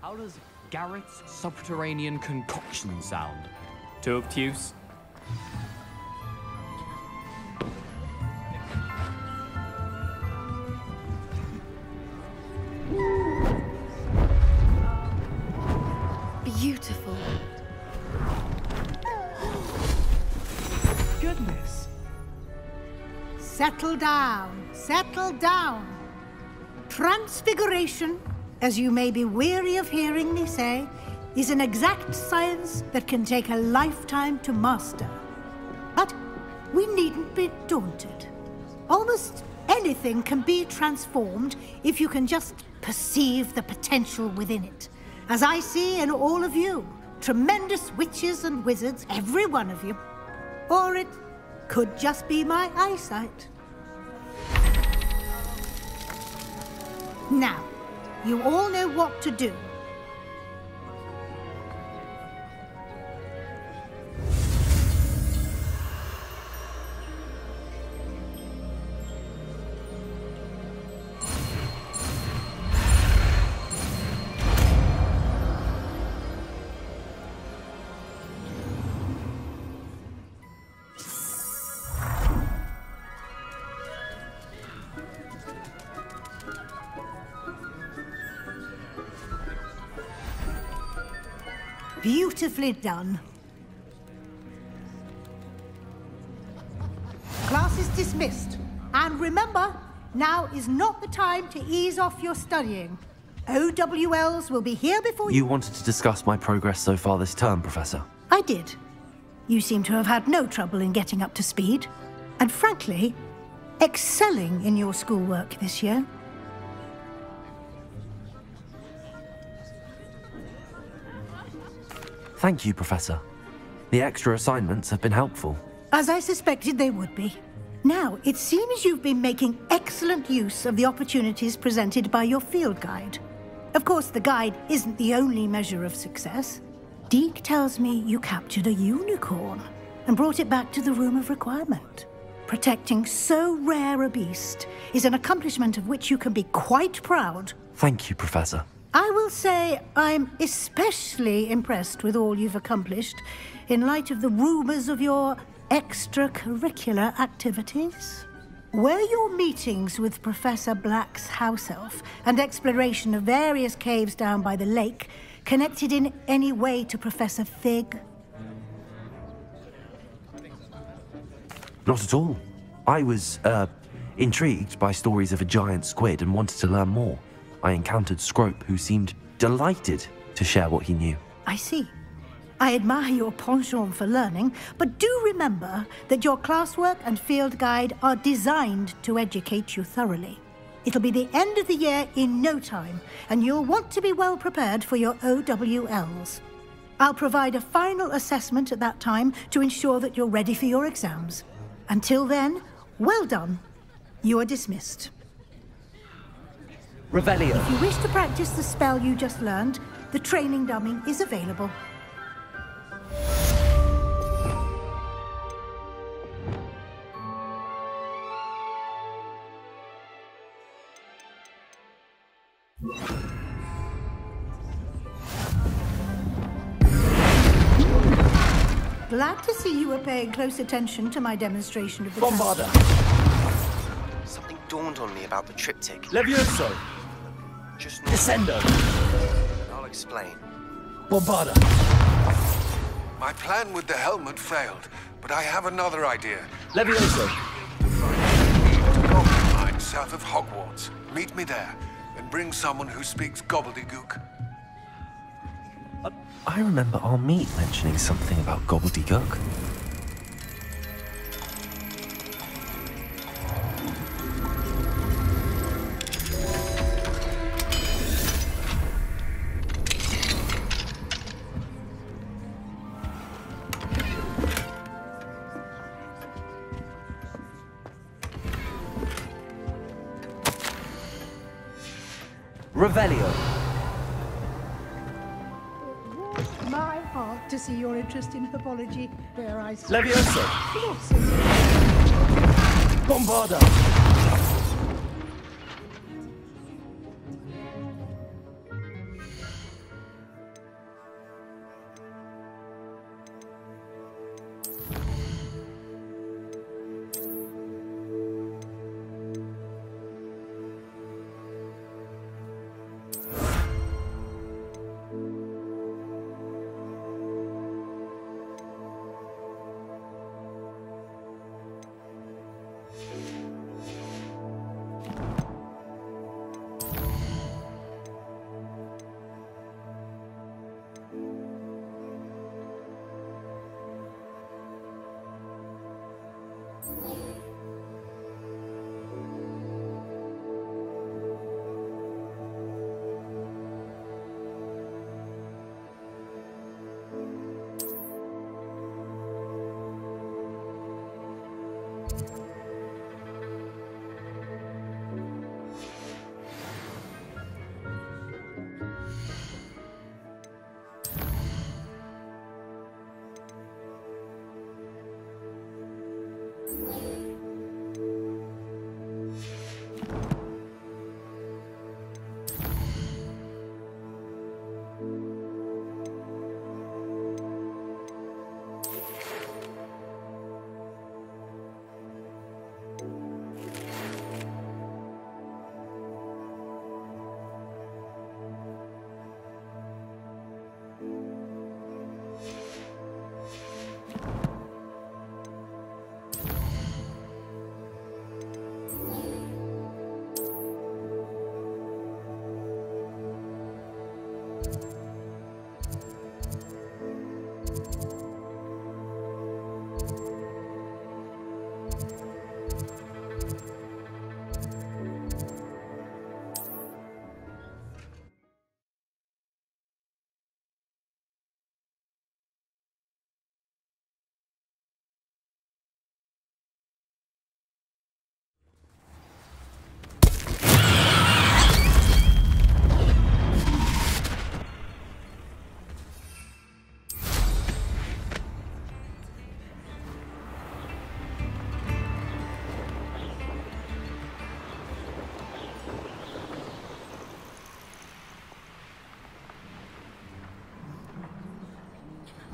How does Garrett's subterranean concoction sound? Too obtuse? Beautiful. Goodness. Settle down. Settle down. Transfiguration, as you may be weary of hearing me say, is an exact science that can take a lifetime to master. But we needn't be daunted. Almost anything can be transformed if you can just perceive the potential within it. As I see in all of you, tremendous witches and wizards, every one of you. Or it could just be my eyesight. Now, you all know what to do. Beautifully done. Class is dismissed. And remember, now is not the time to ease off your studying. OWLs will be here before you... You wanted to discuss my progress so far this term, Professor. I did. You seem to have had no trouble in getting up to speed. And frankly, excelling in your schoolwork this year. Thank you, Professor. The extra assignments have been helpful. As I suspected they would be. Now, it seems you've been making excellent use of the opportunities presented by your field guide. Of course, the guide isn't the only measure of success. Deke tells me you captured a unicorn and brought it back to the Room of Requirement. Protecting so rare a beast is an accomplishment of which you can be quite proud. Thank you, Professor. I will say I'm especially impressed with all you've accomplished in light of the rumours of your extracurricular activities. Were your meetings with Professor Black's house elf and exploration of various caves down by the lake connected in any way to Professor Fig? Not at all. I was, intrigued by stories of a giant squid and wanted to learn more. I encountered Scrope, who seemed delighted to share what he knew. I see. I admire your penchant for learning, but do remember that your classwork and field guide are designed to educate you thoroughly. It'll be the end of the year in no time, and you'll want to be well prepared for your OWLs. I'll provide a final assessment at that time to ensure that you're ready for your exams. Until then, well done. You are dismissed. Revelio. If you wish to practice the spell you just learned, the training dummy is available. Glad to see you were paying close attention to my demonstration of the Bombarda. Something dawned on me about the triptych. Levioso. Just Descendo. I'll explain. Bombarda. My plan with the helmet failed, but I have another idea. Levioso. Goblin mine south of Hogwarts. Meet me there, and bring someone who speaks gobbledygook. I remember our meet mentioning something about gobbledygook. Revelio. My heart to see your interest in herbology, where I Levioso. Bombarda.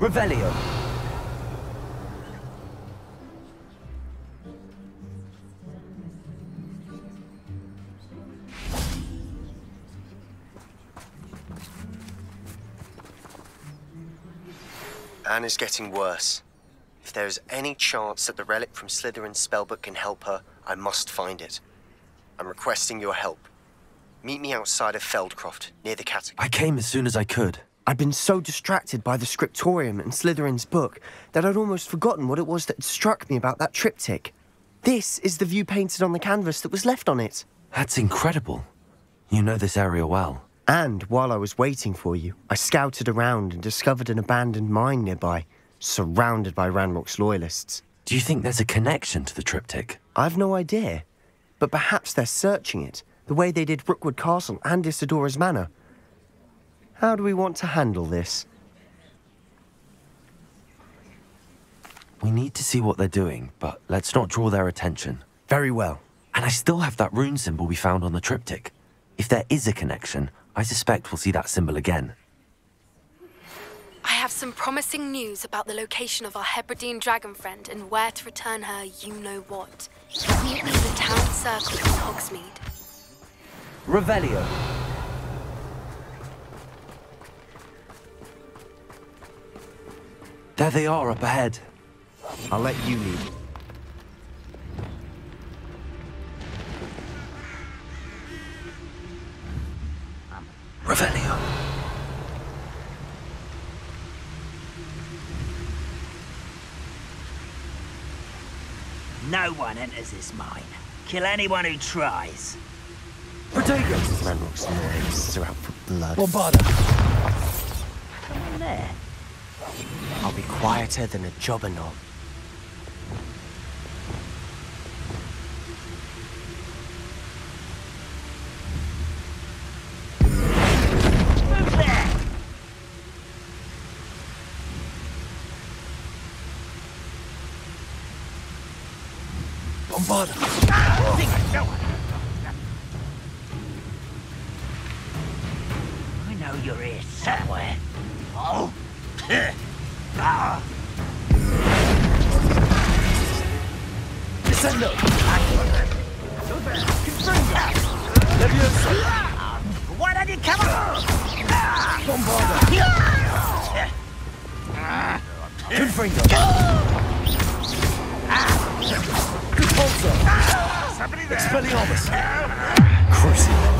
Revelio. Anne is getting worse. If there is any chance that the relic from Slytherin's spellbook can help her, I must find it. I'm requesting your help. Meet me outside of Feldcroft, near the catacomb. I came as soon as I could. I'd been so distracted by the scriptorium and Slytherin's book that I'd almost forgotten what it was that struck me about that triptych. This is the view painted on the canvas that was left on it. That's incredible. You know this area well. And while I was waiting for you, I scouted around and discovered an abandoned mine nearby, surrounded by Ranrock's loyalists. Do you think there's a connection to the triptych? I've no idea, but perhaps they're searching it, the way they did Rookwood Castle and Isidora's Manor. How do we want to handle this? We need to see what they're doing, but let's not draw their attention. Very well. And I still have that rune symbol we found on the triptych. If there is a connection, I suspect we'll see that symbol again. I have some promising news about the location of our Hebridean dragon friend and where to return her you-know-what. Meet me in the town circle in Hogsmeade. Revelio. There they are up ahead. I'll let you lead. Revelio. No one enters this mine. Kill anyone who tries. Protego! Ranrock's loyalists are out for blood. Bombarda. Come on there. I'll be quieter than a jobberknoll. Move there! Bombarda. I know you're here somewhere. Oh! Descendo. Leviosa. Why don't you come on? Bombarda. Confringo. Repulsor. Expelliarmus. Crucible.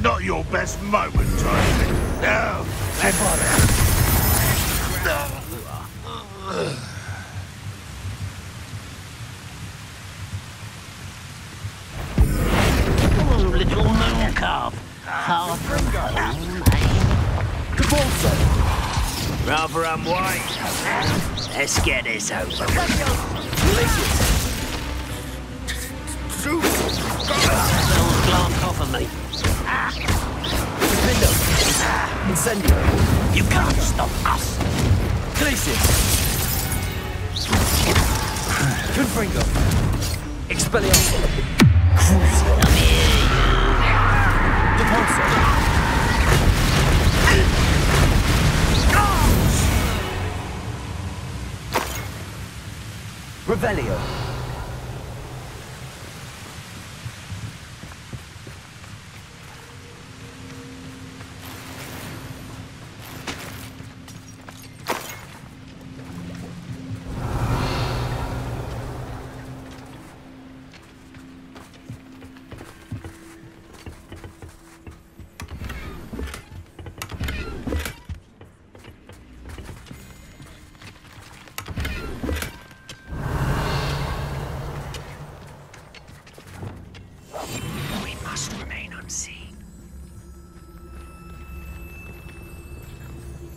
Not your best moment, Tony. No. Oh, little moon calf. Far from home, rather unwise. Let's get this over. Don't glance off of me. Incendio. You can't stop us. Glacius. Confringo. Expelliarmus. Crucible. Come here, Repulsor. Revelio.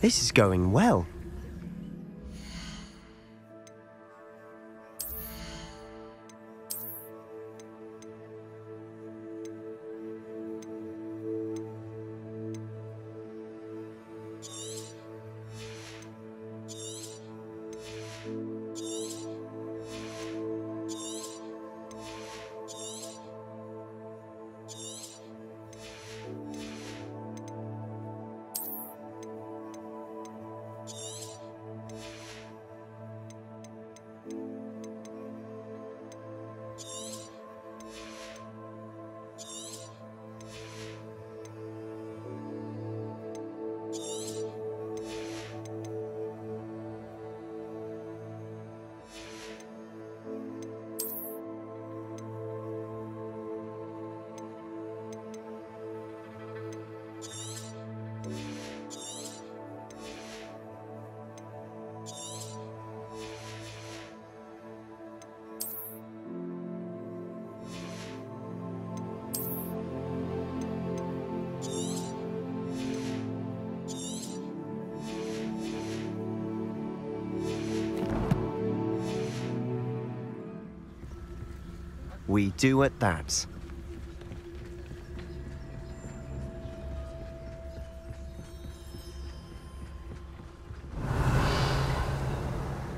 This is going well. We do at that.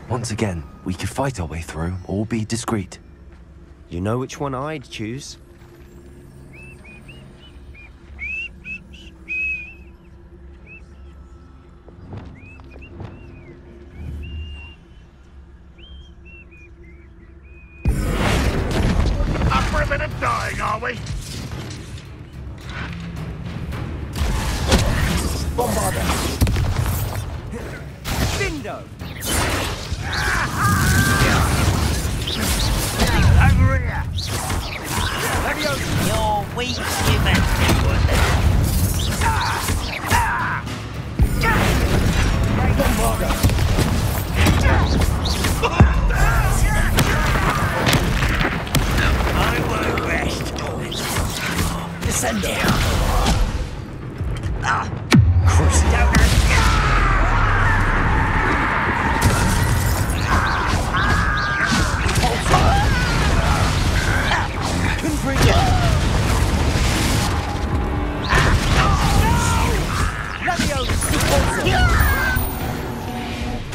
Once again, we could fight our way through or be discreet. You know which one I'd choose. Up for a bit of dying, are we? Bombarder. Bingo. Over here. You're weak, human. Bombarder. I won't rest. Descender.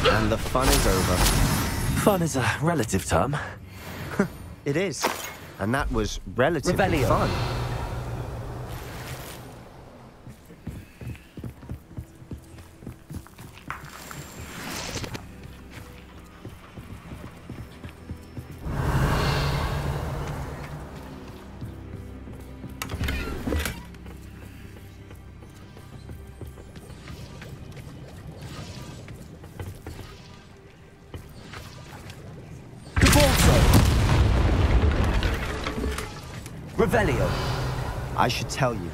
And the fun is over. Fun is a relative term. It is. And that was relatively Revelio. fun. Revelio. I should tell you.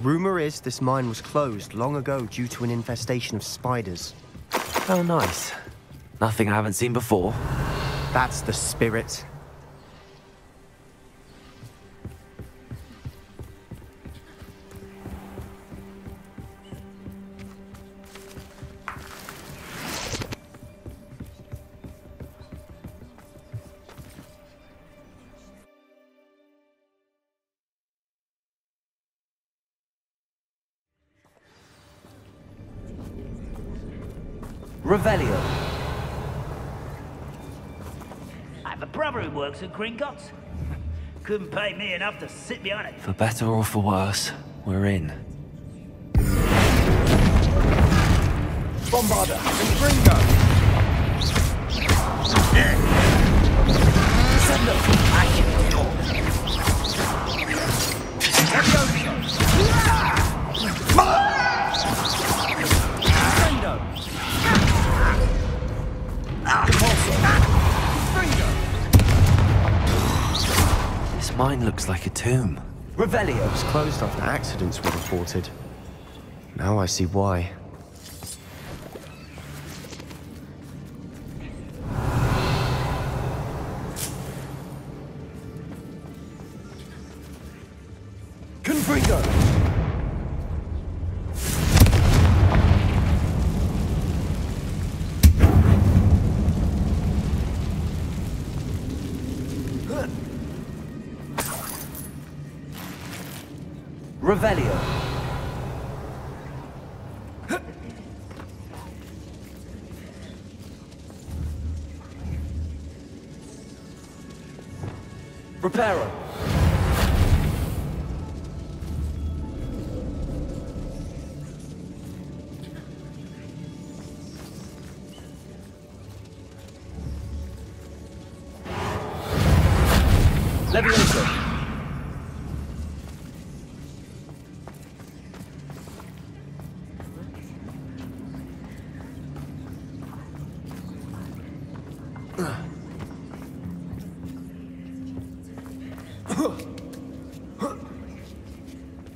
Rumor is this mine was closed long ago due to an infestation of spiders. Oh, nice. Nothing I haven't seen before. That's the spirit. Revelio. I have a brother who works at Gringotts. Couldn't pay me enough to sit behind it. For better or for worse, we're in. Bombarder. Gringo. Descender. This mine looks like a tomb. Revelio. It was closed after accidents were reported. Now I see why. Confringo. Revelio. Reparo. Levioso.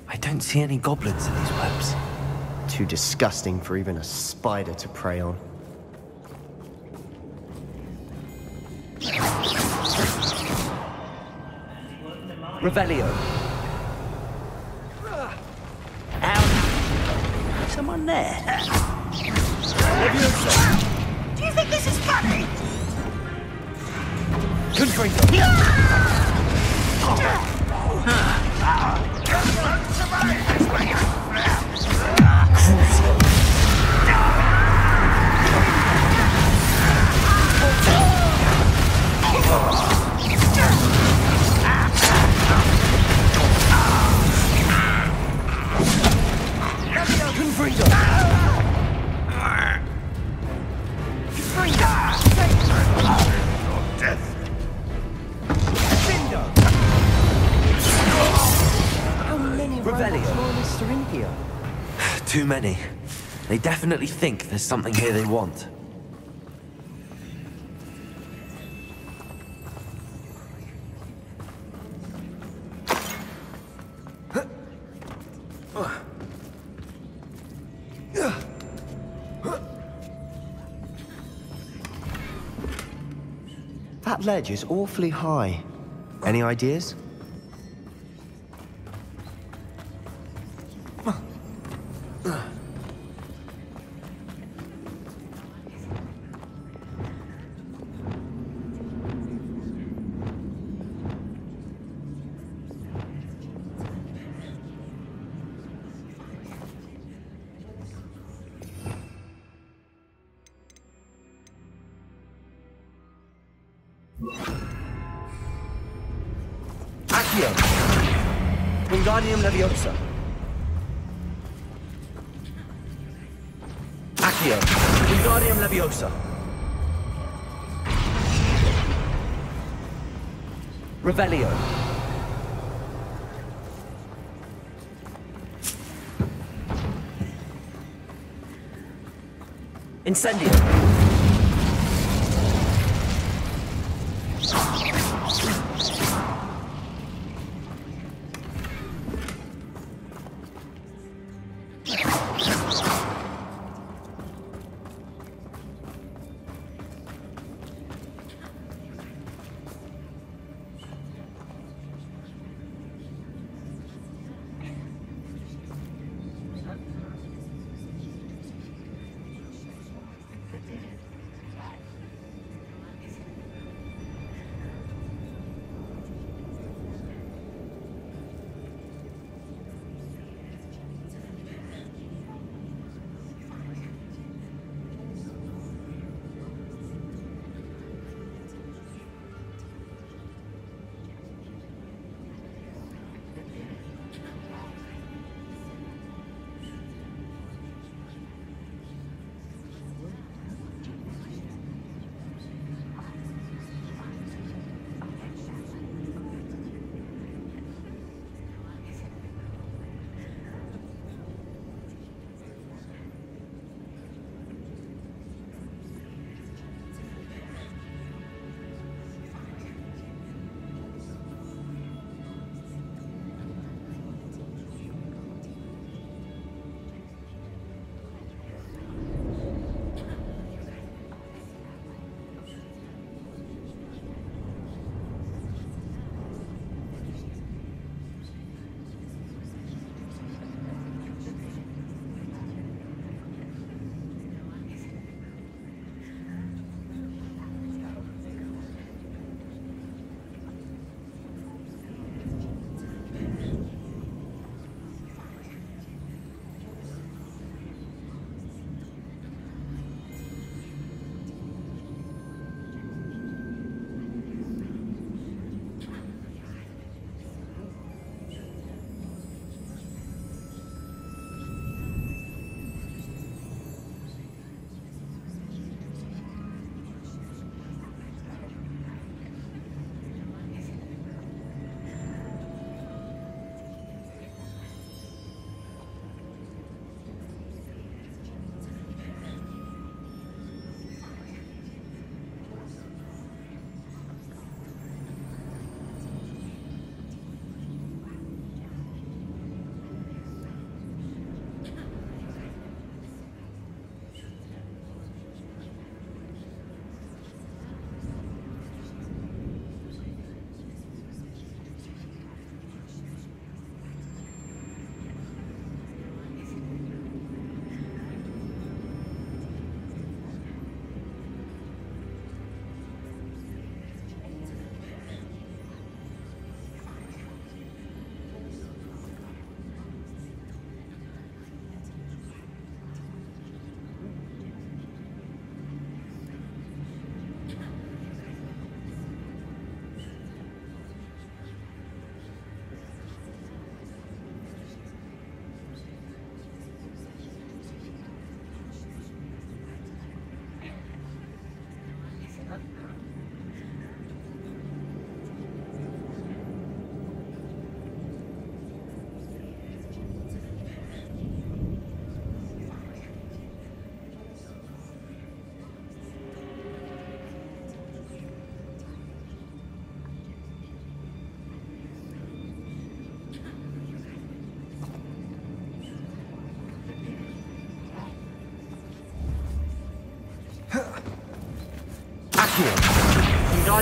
I don't see any goblins in these webs. Too disgusting for even a spider to prey on. Revelio. Ow. Someone there. Do you think this is funny? Confringo. Too many. They definitely think there's something here they want. That ledge is awfully high. Any ideas? Accio! Wingardium Leviosa! Accio! Wingardium Leviosa! Revelio! Incendio!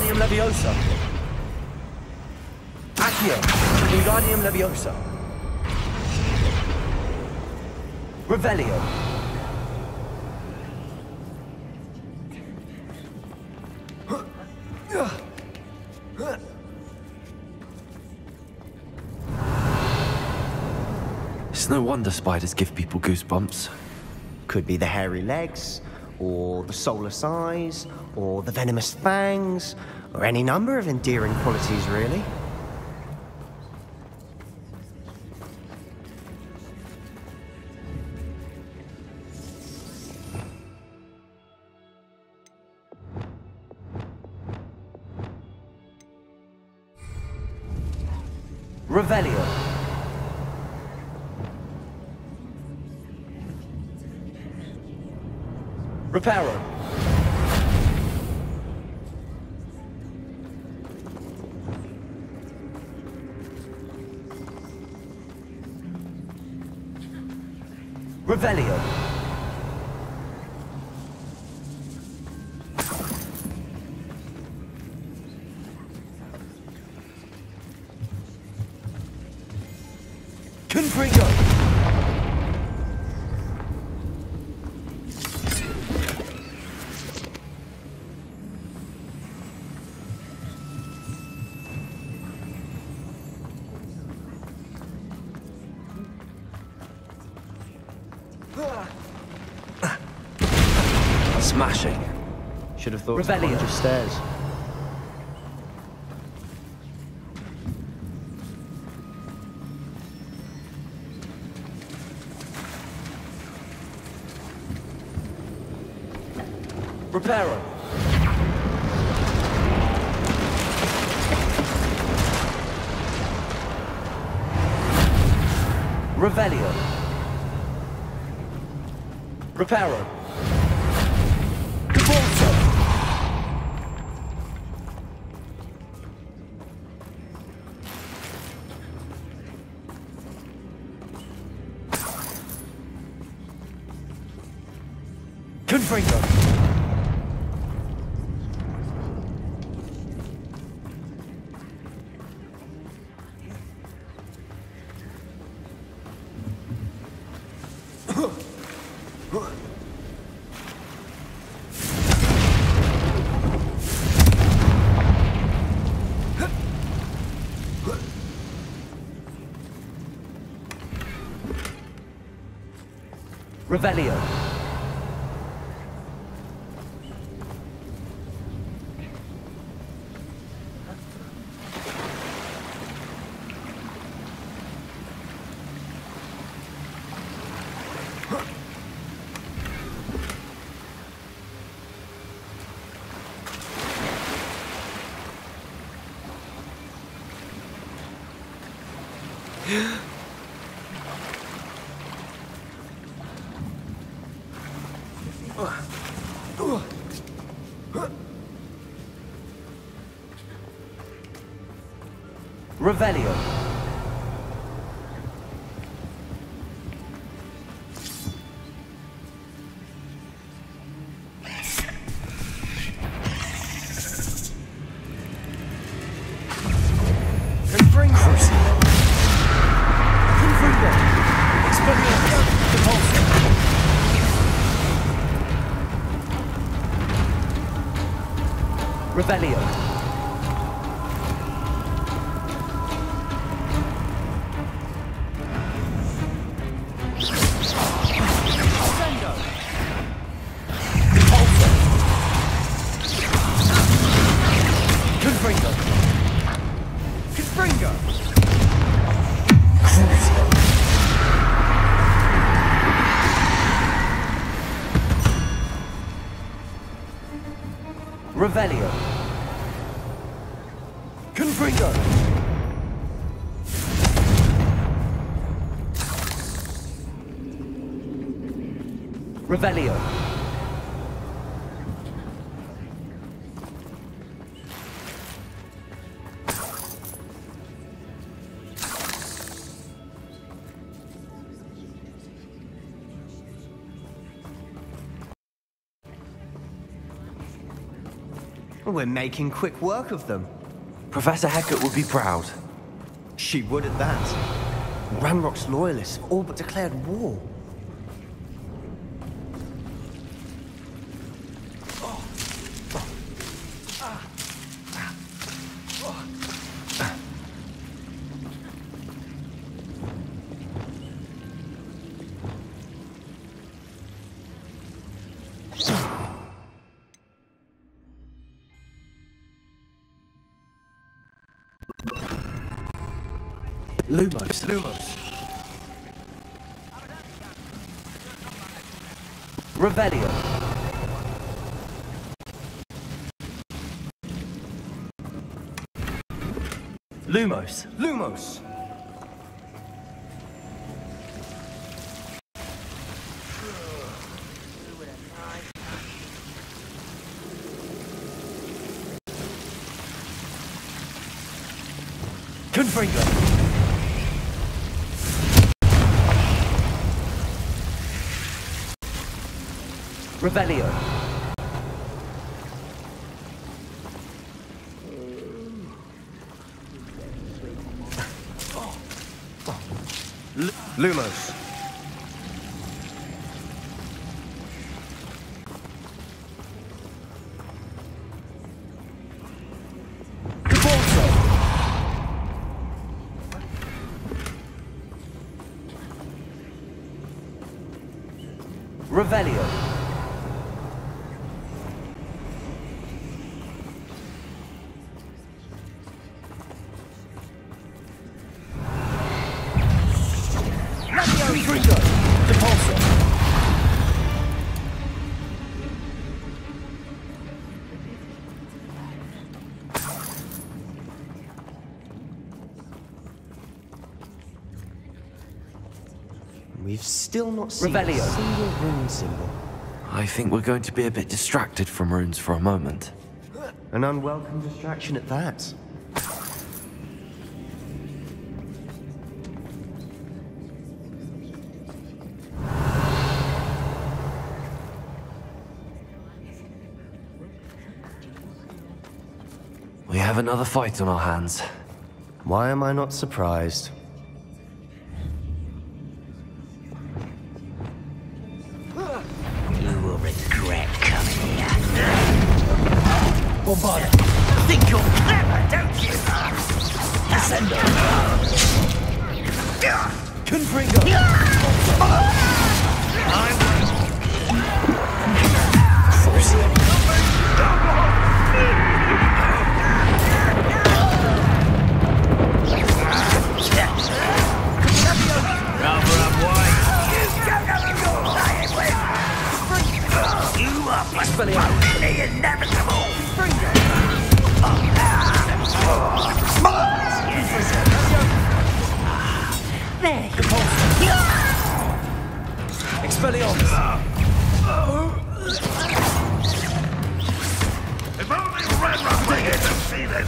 Wingardium Leviosa. Accio. Wingardium Leviosa. Revelio. It's no wonder spiders give people goosebumps. Could be the hairy legs, or the soulless eyes, or the venomous fangs, or any number of endearing qualities, really. Revelio. Reparo. Revelio. Confringo. Smashing. Should have thought Revelio. to just stairs. Reparo. Revelio. Reparo. Convulso. Confringo. Revelio. Revelio. Confringo. Confringo. Expelliarmus. Repulsor. Revelio. Confringo. Confringo. Revelio. Confringo. Revelio. We're making quick work of them. Professor Hecat would be proud. She would at that. Ranrock's loyalists have all but declared war. Lumos. Revelio. Lumos. Confringo. Revelio. Lumos. Revelio. We've still not seen Revelio. a single rune symbol. I think we're going to be a bit distracted from runes for a moment. An unwelcome distraction at that. We have another fight on our hands. Why am I not surprised? You will regret coming here. Bombarda. Think you're clever, don't you? Ascendo. Confringo. The inevitable! There you go. Expelliarmus. If only Ranrock were here to see this!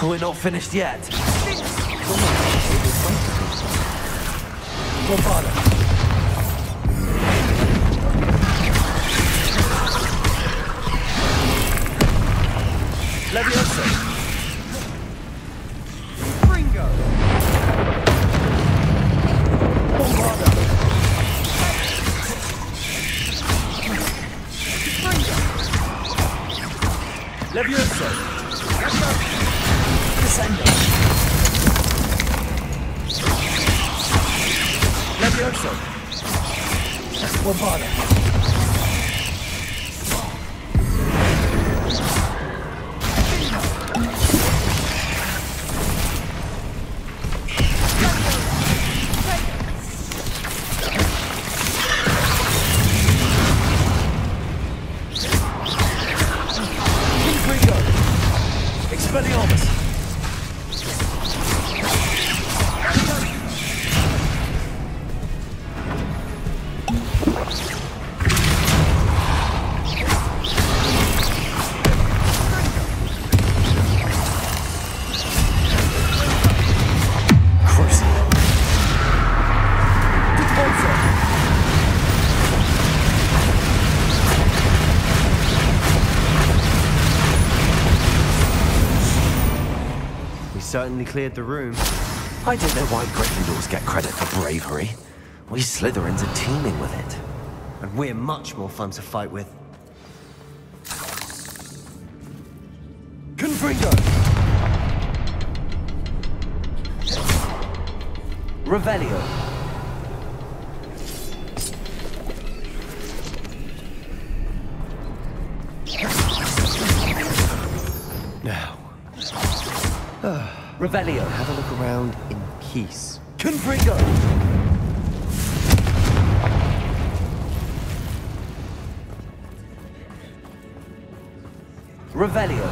We're not finished yet. Bombarda. Levioso. Ringo. Bombarda. Levioso. Descendo. Levioso. Bombarda. certainly cleared the room. I don't know why Gryffindors get credit for bravery. We Slytherins are teeming with it. And we're much more fun to fight with. Confringo! Revelio. Now. Revelio. Have a look around in peace. Confringo! Revelio.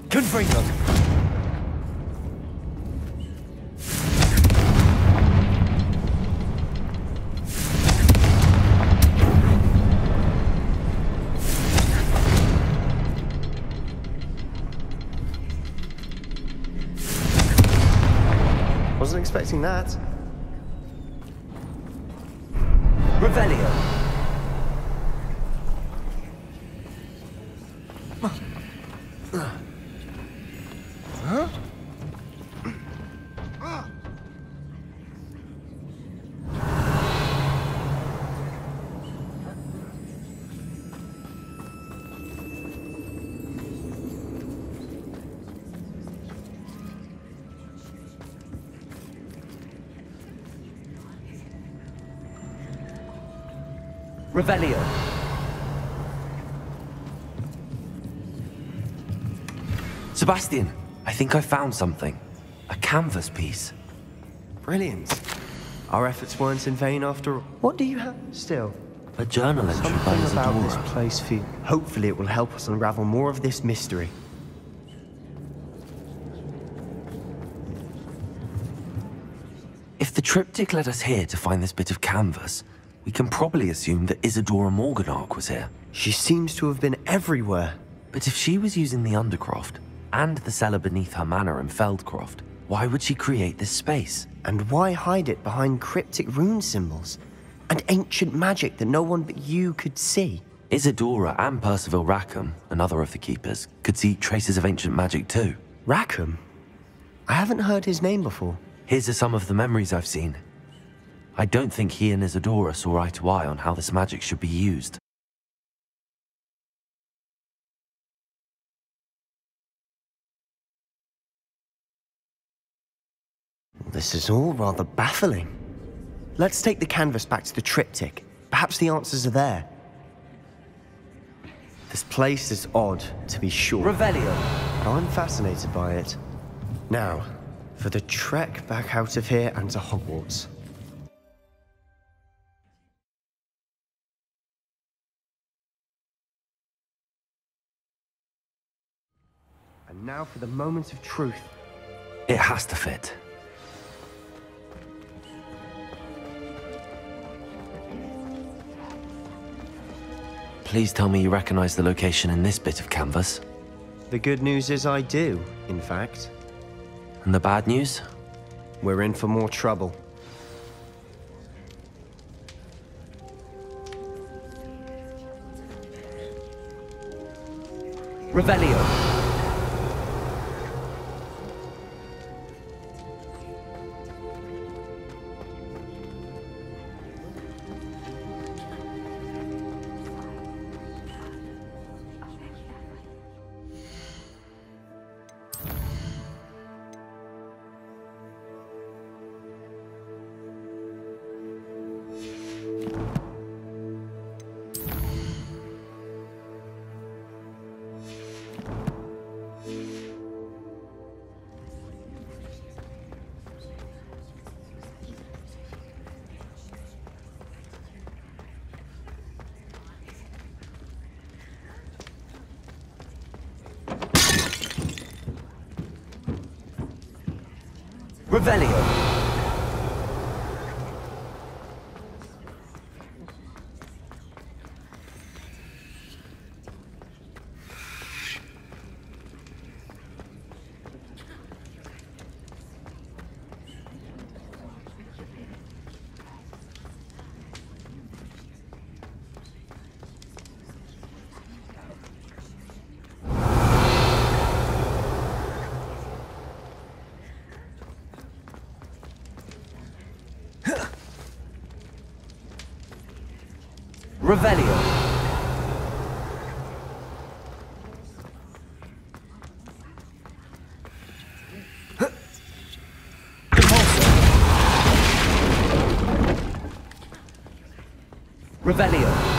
Confringo! Wasn't expecting that. Revelio. Huh? Revelio. Sebastian, I think I found something. A canvas piece. Brilliant. Our efforts weren't in vain after all. What do you have still? A journal entry by Something about Isadora. this place for you. Hopefully it will help us unravel more of this mystery. If the triptych led us here to find this bit of canvas, we can probably assume that Isadora Morganach was here. She seems to have been everywhere. But if she was using the Undercroft and the cellar beneath her manor in Feldcroft, why would she create this space? And why hide it behind cryptic rune symbols? And ancient magic that no one but you could see? Isadora and Percival Rackham, another of the Keepers, could see traces of ancient magic too. Rackham? I haven't heard his name before. Here are some of the memories I've seen. I don't think he and Isadora saw eye to eye on how this magic should be used. This is all rather baffling. Let's take the canvas back to the triptych. Perhaps the answers are there. This place is odd, to be sure. Revelio. But I'm fascinated by it. Now, for the trek back out of here and to Hogwarts. And now for the moment of truth. It has to fit. Please tell me you recognize the location in this bit of canvas. The good news is I do, in fact. And the bad news? We're in for more trouble. Revelio. Revelio. Revelio. Revelio.